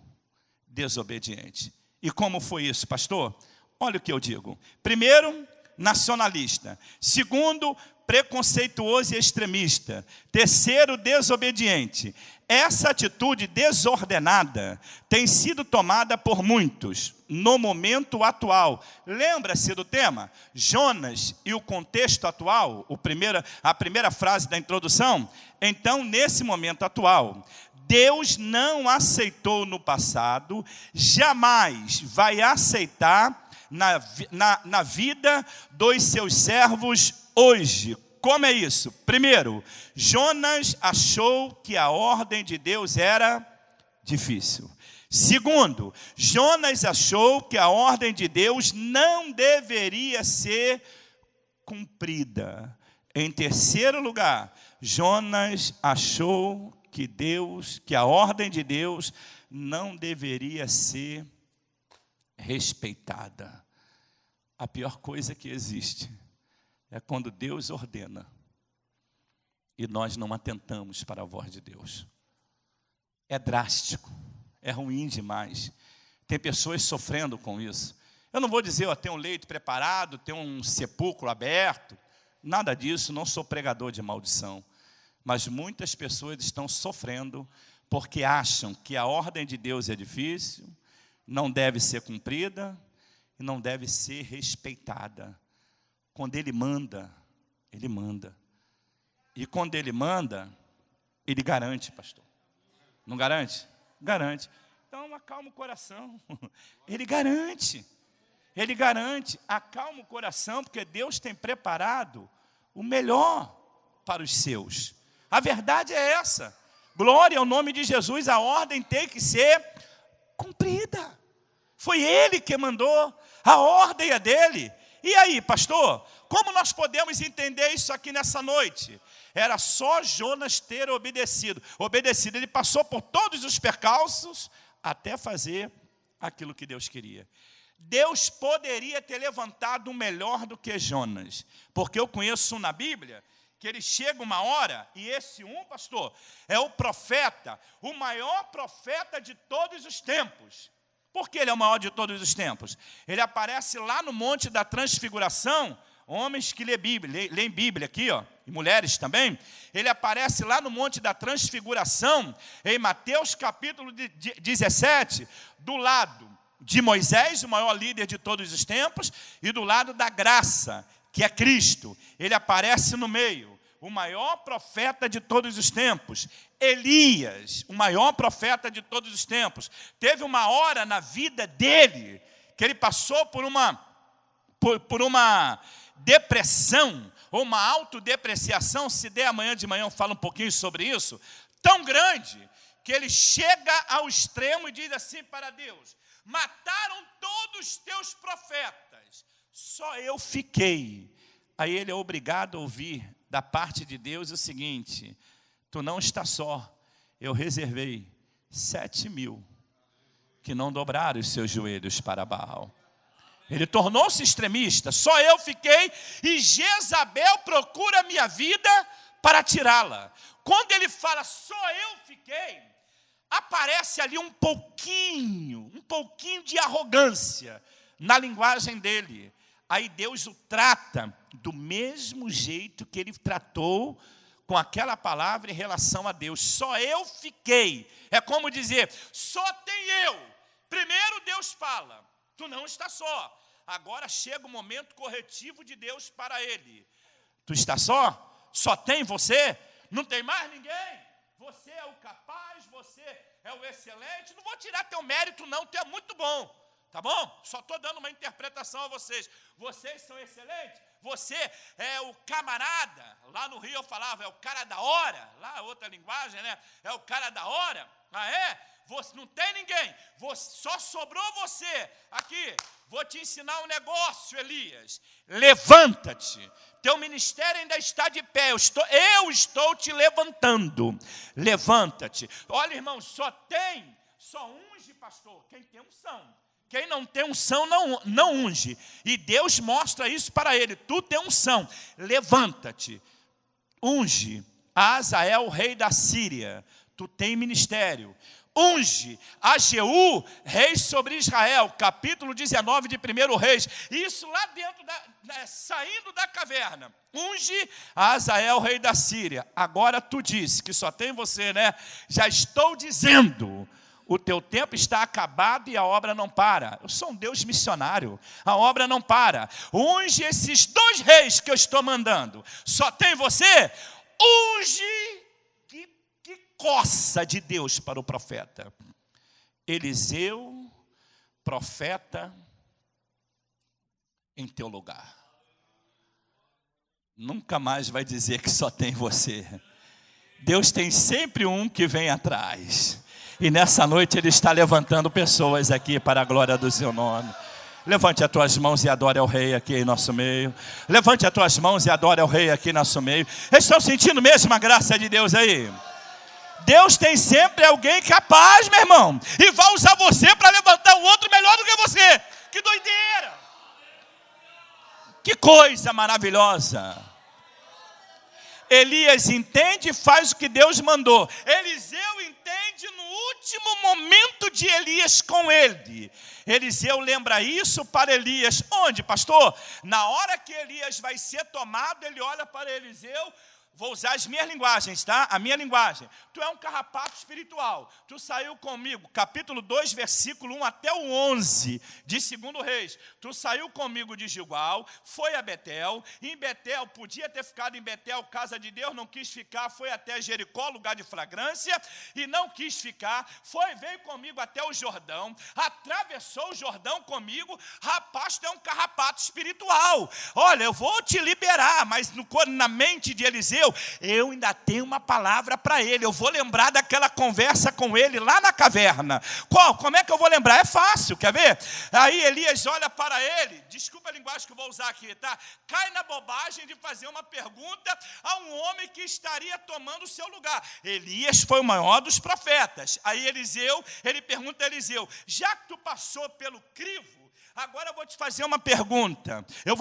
desobediente. E como foi isso, pastor? Olha o que eu digo. Primeiro, nacionalista. Segundo, preconceituoso e extremista. Terceiro, desobediente. Essa atitude desordenada tem sido tomada por muitos no momento atual. Lembra-se do tema? Jonas e o contexto atual, a primeira frase da introdução? Então, nesse momento atual, Deus não aceitou no passado, jamais vai aceitar na vida dos seus servos hoje. Como é isso? Primeiro, Jonas achou que a ordem de Deus era difícil. Segundo, Jonas achou que a ordem de Deus não deveria ser cumprida. Em terceiro lugar, Jonas achou que a ordem de Deus não deveria ser respeitada. A pior coisa que existe é quando Deus ordena e nós não atentamos para a voz de Deus. É drástico, é ruim demais. Tem pessoas sofrendo com isso. Eu não vou dizer, tem um leito preparado, tem um sepulcro aberto. Nada disso, não sou pregador de maldição. Mas muitas pessoas estão sofrendo porque acham que a ordem de Deus é difícil, não deve ser cumprida e não deve ser respeitada. Quando Ele manda, Ele manda. E quando Ele manda, Ele garante, pastor. Não garante? Garante. Então, acalma o coração. Ele garante. Ele garante. Acalma o coração, porque Deus tem preparado o melhor para os seus. A verdade é essa. Glória ao nome de Jesus, a ordem tem que ser cumprida. Foi Ele que mandou, a ordem é dele. E aí, pastor, como nós podemos entender isso aqui nessa noite? Era só Jonas ter obedecido. Ele passou por todos os percalços até fazer aquilo que Deus queria. Deus poderia ter levantado um melhor do que Jonas, porque eu conheço um na Bíblia, que ele chega uma hora, e esse pastor, é o profeta, o maior profeta de todos os tempos. Por que ele é o maior de todos os tempos? Ele aparece lá no Monte da Transfiguração, homens que leem Bíblia aqui, e mulheres também. Ele aparece lá no Monte da Transfiguração, em Mateus capítulo 17, do lado de Moisés, o maior líder de todos os tempos, e do lado da graça, que é Cristo. Ele aparece no meio, o maior profeta de todos os tempos. Elias, o maior profeta de todos os tempos. Teve uma hora na vida dele, que ele passou por uma depressão, ou uma autodepreciação, se der amanhã de manhã eu falo um pouquinho sobre isso, tão grande, que ele chega ao extremo e diz assim para Deus: mataram todos os teus profetas, só eu fiquei. Aí ele é obrigado a ouvir da parte de Deus o seguinte: tu não está só, eu reservei 7.000 que não dobraram os seus joelhos para Baal. Ele tornou-se extremista, só eu fiquei, e Jezabel procura a minha vida para tirá-la. Quando ele fala só eu fiquei, aparece ali um pouquinho de arrogância na linguagem dele. Aí Deus o trata do mesmo jeito que ele tratou com aquela palavra em relação a Deus. Só eu fiquei. É como dizer, só tem eu. Primeiro Deus fala, tu não está só. Agora chega o momento corretivo de Deus para ele. Tu está só? Só tem você? Não tem mais ninguém? Você é o capaz, você é o excelente. Não vou tirar teu mérito não, tu é muito bom. Tá bom? Só estou dando uma interpretação a vocês. Vocês são excelentes. Você é o camarada. Lá no Rio eu falava, é o cara da hora. Lá outra linguagem, né? É o cara da hora. Ah, é? Você, não tem ninguém. Só sobrou você. Aqui, vou te ensinar um negócio, Elias. Levanta-te. Teu ministério ainda está de pé. Eu estou te levantando. Levanta-te. Olha, irmão, só unge, pastor, quem tem unção. Quem não tem unção não unge. E Deus mostra isso para ele. Tu tem unção. Levanta-te. Unge a Azael, rei da Síria. Tu tem ministério. unge a Jeú, rei sobre Israel, capítulo 19 de 1 Reis, isso lá dentro, saindo da caverna, unge a Azael, rei da Síria. Agora tu disse, que só tem você, né? Já estou dizendo, o teu tempo está acabado e a obra não para. Eu sou um Deus missionário, a obra não para. Unge esses 2 reis que eu estou mandando, só tem você, unge. Que coça de Deus para o profeta. Eliseu, profeta, em teu lugar. Nunca mais vai dizer que só tem você. Deus tem sempre um que vem atrás. E nessa noite Ele está levantando pessoas aqui para a glória do seu nome. Levante as tuas mãos e adore ao Rei aqui em nosso meio. Levante as tuas mãos e adore ao Rei aqui em nosso meio. Estão sentindo mesmo a graça de Deus aí? Deus tem sempre alguém capaz, meu irmão. E vai usar você para levantar o outro melhor do que você. Que doideira! Que coisa maravilhosa! Elias entende e faz o que Deus mandou. Eliseu entende no último momento de Elias com ele. Eliseu lembra isso para Elias. Onde, pastor? Na hora que Elias vai ser tomado, ele olha para Eliseu. Vou usar as minhas linguagens, tá? A minha linguagem. Tu é um carrapato espiritual. Tu saiu comigo, capítulo 2, versículo 1 até o 11, de 2 Reis. Tu saiu comigo de Gilgal, foi a Betel. Em Betel, podia ter ficado em Betel, casa de Deus, não quis ficar. Foi até Jericó, lugar de fragrância, e não quis ficar. Veio comigo até o Jordão, atravessou o Jordão comigo. Rapaz, tu é um carrapato espiritual. Olha, eu vou te liberar, mas na mente de Eliseu, eu ainda tenho uma palavra para ele. Eu vou lembrar daquela conversa com ele lá na caverna. Como é que eu vou lembrar? É fácil, quer ver? Aí Elias olha para ele, desculpa a linguagem que eu vou usar aqui, tá? Cai na bobagem de fazer uma pergunta a um homem que estaria tomando o seu lugar. Elias foi o maior dos profetas. Aí ele pergunta a Eliseu, já que tu passou pelo crivo, agora eu vou te fazer uma pergunta. Eu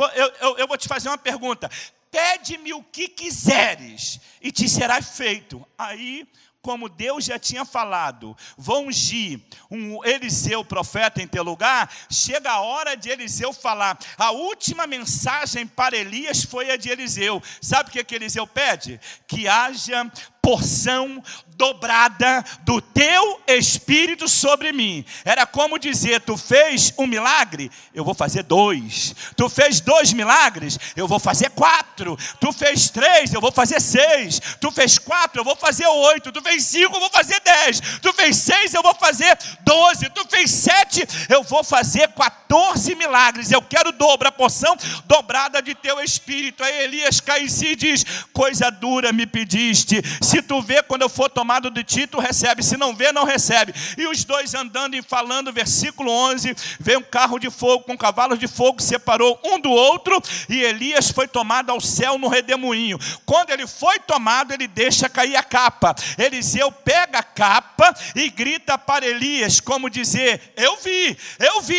vou te fazer uma pergunta. Pede-me o que quiseres e te será feito. Aí, como Deus já tinha falado, vou ungir um Eliseu, profeta, em teu lugar. Chega a hora de Eliseu falar. A última mensagem para Elias foi a de Eliseu. Sabe o que Eliseu pede? Que haja porção dobrada do teu espírito sobre mim. Era como dizer, tu fez um milagre, eu vou fazer 2. Tu fez 2 milagres, eu vou fazer 4. Tu fez 3, eu vou fazer 6. Tu fez 4, eu vou fazer 8. Tu fez 5, eu vou fazer 10. Tu fez 6, eu vou fazer 12. Tu fez 7, eu vou fazer 14 milagres. Eu quero a porção dobrada de teu espírito. Aí Elias cai em si e diz, coisa dura me pediste. Se tu vê, quando eu for tomado de ti, tu recebe. Se não vê, não recebe. E os 2 andando e falando, versículo 11, veio um carro de fogo com cavalos de fogo, separou um do outro, e Elias foi tomado ao céu no redemoinho. Quando ele foi tomado, ele deixa cair a capa. Eliseu pega a capa e grita para Elias, como dizer, eu vi,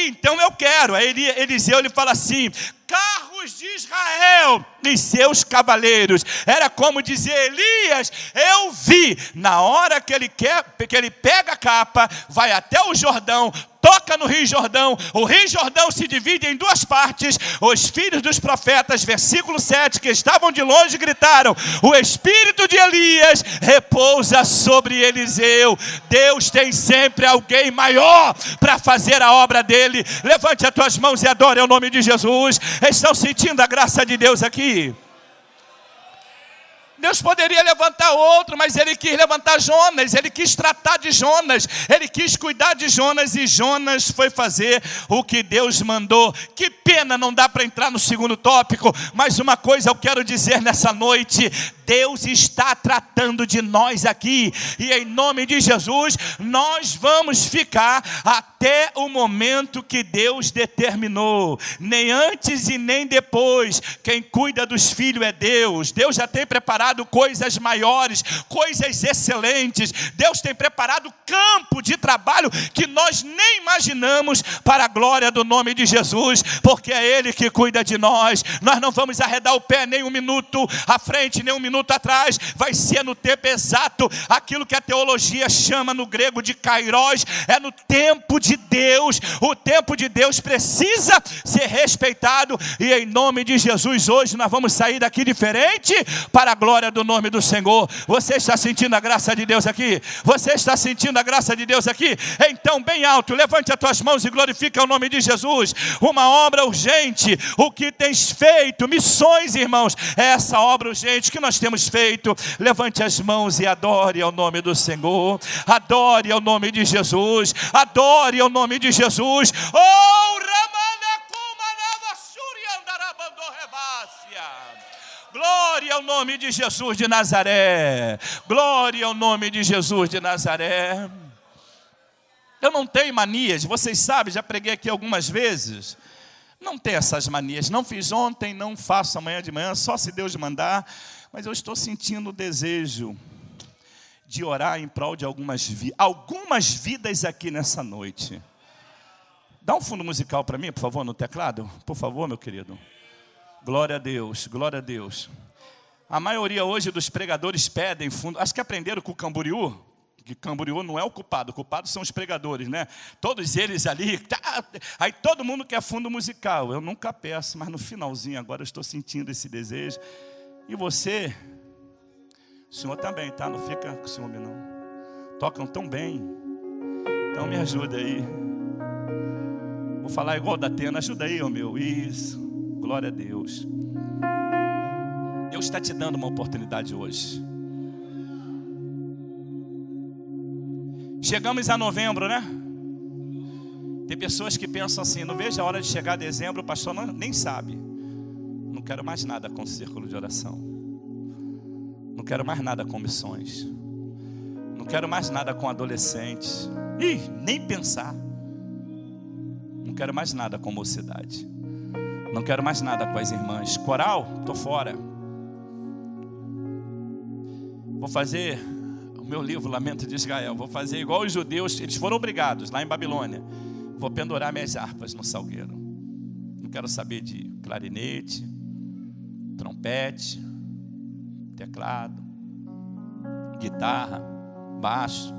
então eu quero. Aí Eliseu ele fala assim, carros de Israel e seus cavaleiros. Era como dizer, Elias, eu vi. Na hora que ele pega a capa, vai até o Jordão, toca no Rio Jordão. O Rio Jordão se divide em 2 partes. Os filhos dos profetas, versículo 7, que estavam de longe, gritaram, o espírito de Elias repousa sobre Eliseu. Deus tem sempre alguém maior para fazer a obra dele. Levante as tuas mãos e adore ao nome de Jesus. Estão sentindo a graça de Deus aqui? Deus poderia levantar outro, mas Ele quis levantar Jonas, Ele quis tratar de Jonas, Ele quis cuidar de Jonas, e Jonas foi fazer o que Deus mandou. Que pena, não dá para entrar no segundo tópico, mas uma coisa eu quero dizer nessa noite, Deus está tratando de nós aqui, e em nome de Jesus, nós vamos ficar até o momento que Deus determinou, nem antes e nem depois. Quem cuida dos filhos é Deus. Deus já tem preparado coisas maiores, coisas excelentes. Deus tem preparado campo de trabalho que nós nem imaginamos, para a glória do nome de Jesus, porque é Ele que cuida de nós. Nós não vamos arredar o pé nem um minuto à frente, nem um minuto minuto atrás, vai ser no tempo exato, aquilo que a teologia chama no grego de kairos, é no tempo de Deus. O tempo de Deus precisa ser respeitado, e em nome de Jesus, hoje nós vamos sair daqui diferente, para a glória do nome do Senhor. Você está sentindo a graça de Deus aqui? Você está sentindo a graça de Deus aqui? Então, bem alto, levante as tuas mãos e glorifica o nome de Jesus. Uma obra urgente, o que tens feito, missões, irmãos, é essa obra urgente que nós temos feito. Levante as mãos e adore ao nome do Senhor, adore ao nome de Jesus, adore ao nome de Jesus. Glória ao nome de Jesus de Nazaré, glória ao nome de Jesus de Nazaré. Eu não tenho manias, vocês sabem, já preguei aqui algumas vezes. Não tenho essas manias, não fiz ontem, não faço amanhã de manhã, só se Deus mandar. Mas eu estou sentindo o desejo de orar em prol de algumas vidas aqui nessa noite. Dá um fundo musical para mim, por favor, no teclado. Por favor, meu querido. Glória a Deus, glória a Deus. A maioria hoje dos pregadores pedem fundo. Acho que aprenderam com o Camboriú, que Camboriú não é o culpado são os pregadores, né? Todos eles ali, aí todo mundo quer fundo musical. Eu nunca peço, mas no finalzinho agora eu estou sentindo esse desejo. E você, o senhor também, tá? Não fica com ciúme não. Tocam tão bem. Então me ajuda aí. Vou falar igual da Atena, ajuda aí, meu. Isso. Glória a Deus. Deus está te dando uma oportunidade hoje. Chegamos a novembro, né? Tem pessoas que pensam assim: não vejo a hora de chegar a dezembro, o pastor nem sabe. Não quero mais nada com o círculo de oração. Não quero mais nada com missões. Não quero mais nada com adolescentes. Nem pensar. Não quero mais nada com mocidade. Não quero mais nada com as irmãs. Coral, estou fora. Vou fazer o meu livro, Lamento de Israel. Vou fazer igual os judeus, eles foram obrigados lá em Babilônia. Vou pendurar minhas harpas no salgueiro. Não quero saber de clarinete, trompete, teclado, guitarra, baixo,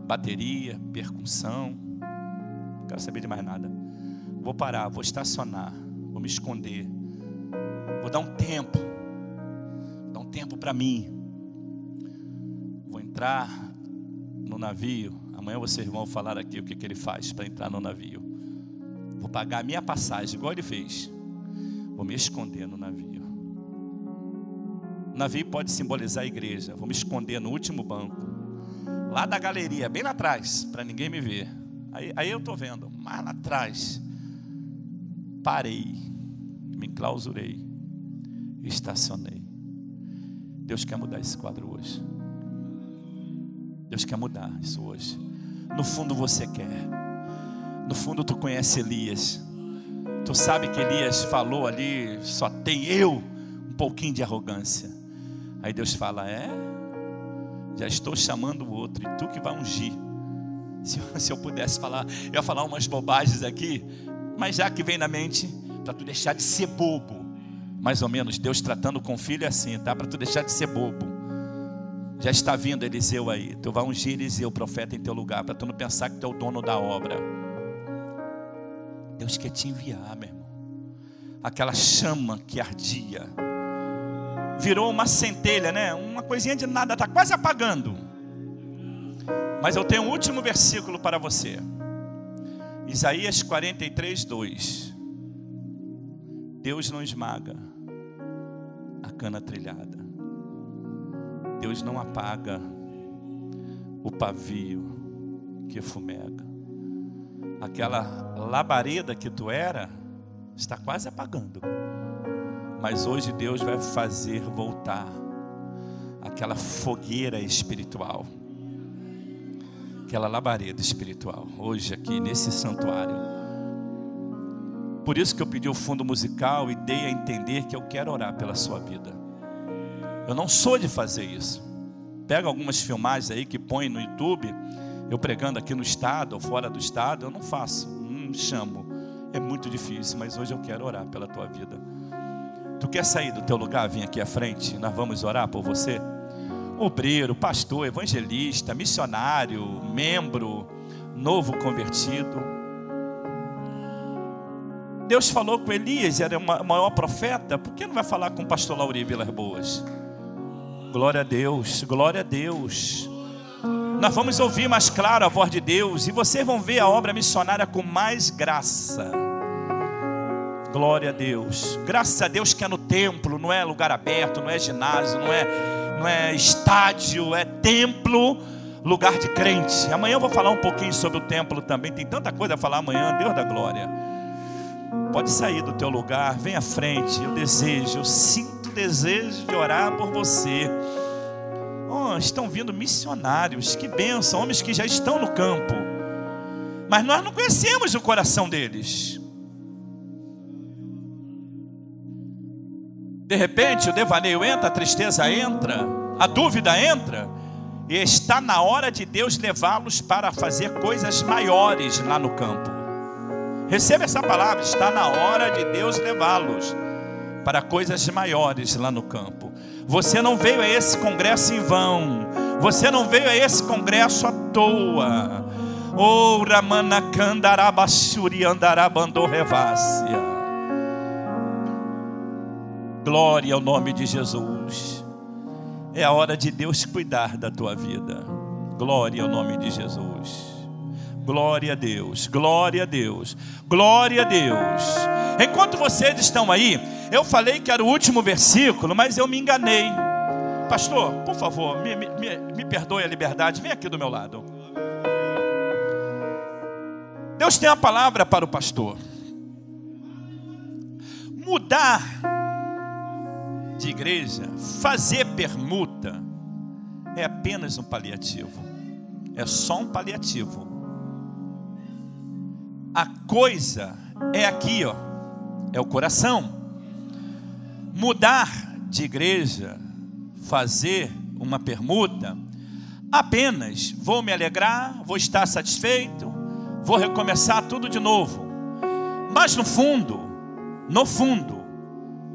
bateria, percussão. Não quero saber de mais nada. Vou parar, vou estacionar. Vou me esconder. Vou dar um tempo. Dar um tempo para mim. Vou entrar no navio. Amanhã vocês vão falar aqui o que ele faz para entrar no navio. Vou pagar a minha passagem, igual ele fez. Vou me esconder no navio. O navio pode simbolizar a igreja. Vou me esconder no último banco. Lá da galeria, bem lá atrás, para ninguém me ver. Aí eu estou vendo, mais lá atrás. Parei, me enclausurei, estacionei. Deus quer mudar esse quadro hoje. Deus quer mudar isso hoje. No fundo você quer. No fundo tu conhece Elias. Tu sabe que Elias falou ali, só tem eu, um pouquinho de arrogância. Aí Deus fala, já estou chamando o outro, e tu que vai ungir. Se eu pudesse falar, eu ia falar umas bobagens aqui, mas já que vem na mente, para tu deixar de ser bobo. Mais ou menos, Deus tratando com o filho é assim, tá? Para tu deixar de ser bobo. Já está vindo Eliseu aí. Tu vai ungir Eliseu, profeta, em teu lugar, para tu não pensar que tu é o dono da obra. Deus quer te enviar, meu irmão. Aquela chama que ardia virou uma centelha, né? Uma coisinha de nada, está quase apagando. Mas eu tenho um último versículo para você. Isaías 43, 2. Deus não esmaga a cana trilhada. Deus não apaga o pavio que fumega. Aquela labareda que tu era, está quase apagando. Mas hoje Deus vai fazer voltar aquela fogueira espiritual. Aquela labareda espiritual, hoje aqui nesse santuário. Por isso que eu pedi o fundo musical e dei a entender que eu quero orar pela sua vida. Eu não sou de fazer isso. Pega algumas filmagens aí que põe no YouTube, eu pregando aqui no estado ou fora do estado, eu não faço, não chamo. É muito difícil, mas hoje eu quero orar pela tua vida. Tu quer sair do teu lugar? Vem aqui à frente, nós vamos orar por você. Obreiro, pastor, evangelista, missionário, membro, novo convertido. Deus falou com Elias, era o maior profeta. Por que não vai falar com o pastor Lauri Vilas Boas? Glória a Deus, glória a Deus. Nós vamos ouvir mais claro a voz de Deus, e vocês vão ver a obra missionária com mais graça. Glória a Deus. Graças a Deus que é no templo, não é lugar aberto, não é ginásio, não é estádio, é templo, lugar de crente. Amanhã eu vou falar um pouquinho sobre o templo também. Tem tanta coisa a falar amanhã, Deus da glória. Pode sair do teu lugar, vem à frente. Eu sinto desejo de orar por você. Oh, estão vindo missionários, que bênção, homens que já estão no campo, mas nós não conhecemos o coração deles. De repente o devaneio entra, a tristeza entra, a dúvida entra, e está na hora de Deus levá-los para fazer coisas maiores lá no campo. Receba essa palavra, está na hora de Deus levá-los para coisas maiores lá no campo. Você não veio a esse congresso em vão, você não veio a esse congresso à toa. Oh, Ramanakandarabassuri andarabandorrevácia. Glória ao nome de Jesus. É a hora de Deus cuidar da tua vida. Glória ao nome de Jesus. Glória a Deus, glória a Deus, glória a Deus. Enquanto vocês estão aí, eu falei que era o último versículo, mas eu me enganei. Pastor, por favor, me perdoe a liberdade, vem aqui do meu lado. Deus tem uma palavra para o pastor. Mudar de igreja, fazer permuta, é apenas um paliativo. É só um paliativo. A coisa é aqui, ó, é o coração. Mudar de igreja, fazer uma permuta, apenas vou me alegrar, vou estar satisfeito, vou recomeçar tudo de novo. Mas no fundo,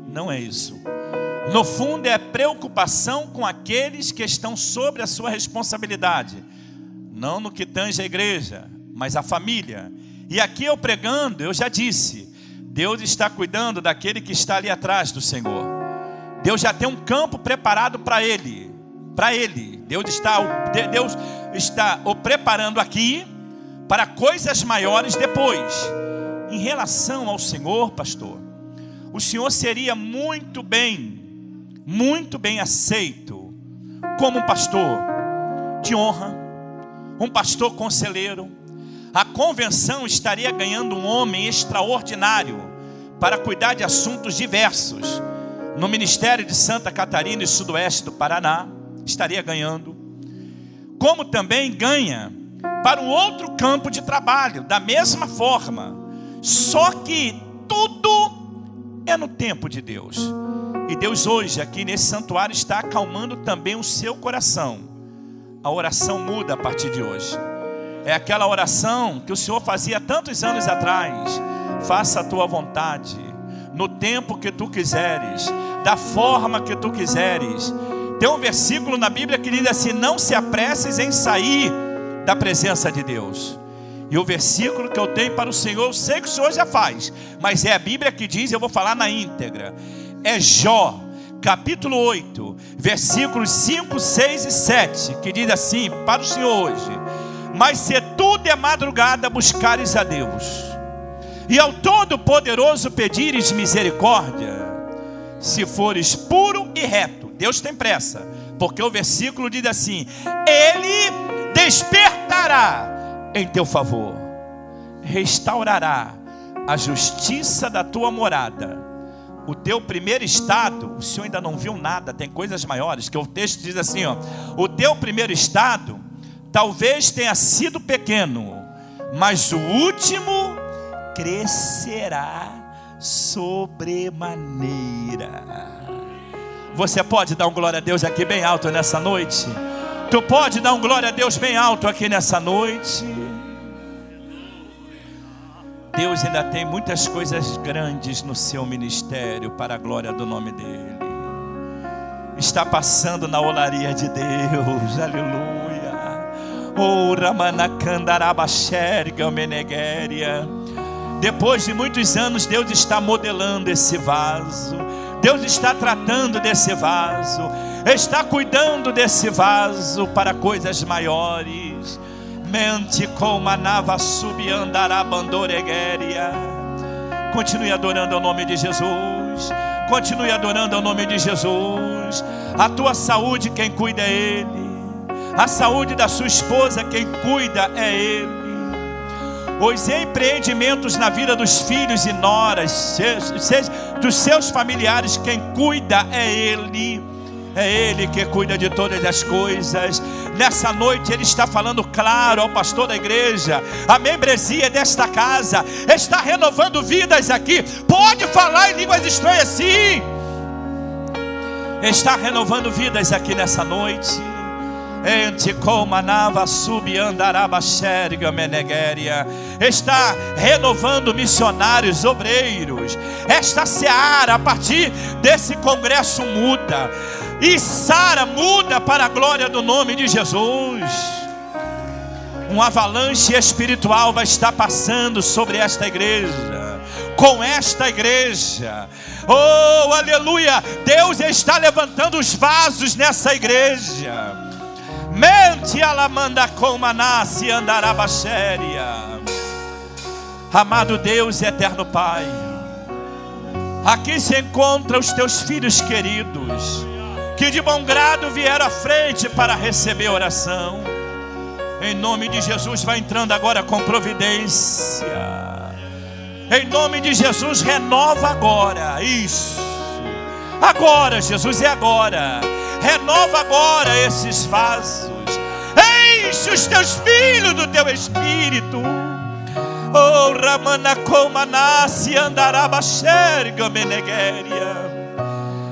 não é isso. No fundo é preocupação com aqueles que estão sobre a sua responsabilidade. Não no que tange a igreja, mas a família. E aqui eu pregando, eu já disse, Deus está cuidando daquele que está ali atrás do Senhor. Deus já tem um campo preparado para ele. Deus está o preparando aqui para coisas maiores depois. Em relação ao Senhor, pastor, o Senhor seria muito bem aceito como um pastor de honra, um pastor conselheiro. A convenção estaria ganhando um homem extraordinário para cuidar de assuntos diversos. No ministério de Santa Catarina e Sudoeste do Paraná, estaria ganhando. Como também ganha para um outro campo de trabalho, da mesma forma. Só que tudo é no tempo de Deus. E Deus hoje aqui nesse santuário está acalmando também o seu coração. A oração muda a partir de hoje. É aquela oração que o Senhor fazia tantos anos atrás. Faça a tua vontade, no tempo que tu quiseres, da forma que tu quiseres. Tem um versículo na Bíblia que diz assim: não se apresses em sair da presença de Deus. E o versículo que eu tenho para o Senhor, eu sei que o Senhor já faz, mas é a Bíblia que diz, eu vou falar na íntegra. É Jó, capítulo 8, versículos 5, 6 e 7, que diz assim para o Senhor hoje: mas se tu de madrugada buscares a Deus, e ao Todo-Poderoso pedires misericórdia, se fores puro e reto. Deus tem pressa, porque o versículo diz assim: Ele despertará em teu favor, restaurará a justiça da tua morada. O teu primeiro estado, o Senhor ainda não viu nada, tem coisas maiores, que o texto diz assim, ó: o teu primeiro estado talvez tenha sido pequeno, mas o último crescerá sobremaneira. Você pode dar um glória a Deus aqui bem alto nessa noite? Tu pode dar um glória a Deus bem alto aqui nessa noite? Deus ainda tem muitas coisas grandes no seu ministério para a glória do nome dEle. Está passando na olaria de Deus, aleluia. Oh, Ramanakandarabasherga Menegéria. Depois de muitos anos, Deus está modelando esse vaso. Deus está tratando desse vaso, está cuidando desse vaso para coisas maiores. Mente como a nava subiandarabandoreguéria. Continue adorando ao nome de Jesus. Continue adorando ao nome de Jesus. A tua saúde quem cuida é Ele. A saúde da sua esposa quem cuida é Ele. Os empreendimentos na vida dos filhos e noras, dos seus familiares, quem cuida é Ele. É Ele que cuida de todas as coisas. Nessa noite Ele está falando claro ao pastor da igreja. A membresia desta casa está renovando vidas aqui. Pode falar em línguas estranhas sim. Está renovando vidas aqui nessa noite. Está renovando missionários, obreiros. Esta seara a partir desse congresso muda. E Sara muda para a glória do nome de Jesus. Um avalanche espiritual vai estar passando sobre esta igreja. Com esta igreja. Oh, aleluia. Deus está levantando os vasos nessa igreja. Mente alamanda comanassi andarabashéria. Amado Deus e eterno Pai, aqui se encontram os teus filhos queridos, que de bom grado vieram à frente para receber oração. Em nome de Jesus, vai entrando agora com providência. Em nome de Jesus, renova agora. Isso. Agora, Jesus, é agora. Renova agora esses vasos. Enche os teus filhos do teu espírito. Oh, Ramanacomanassi andarabasherga meneguéria.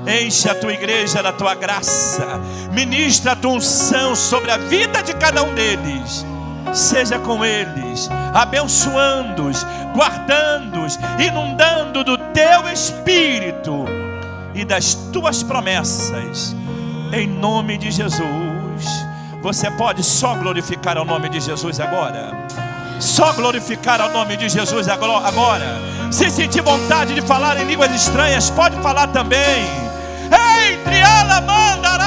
Enche a tua igreja da tua graça. Ministra a tua unção sobre a vida de cada um deles. Seja com eles, abençoando-os, guardando-os, inundando do teu espírito e das tuas promessas. Em nome de Jesus. Você pode só glorificar ao nome de Jesus agora. Só glorificar ao nome de Jesus agora. Se sentir vontade de falar em línguas estranhas, pode falar também. Entre alamanda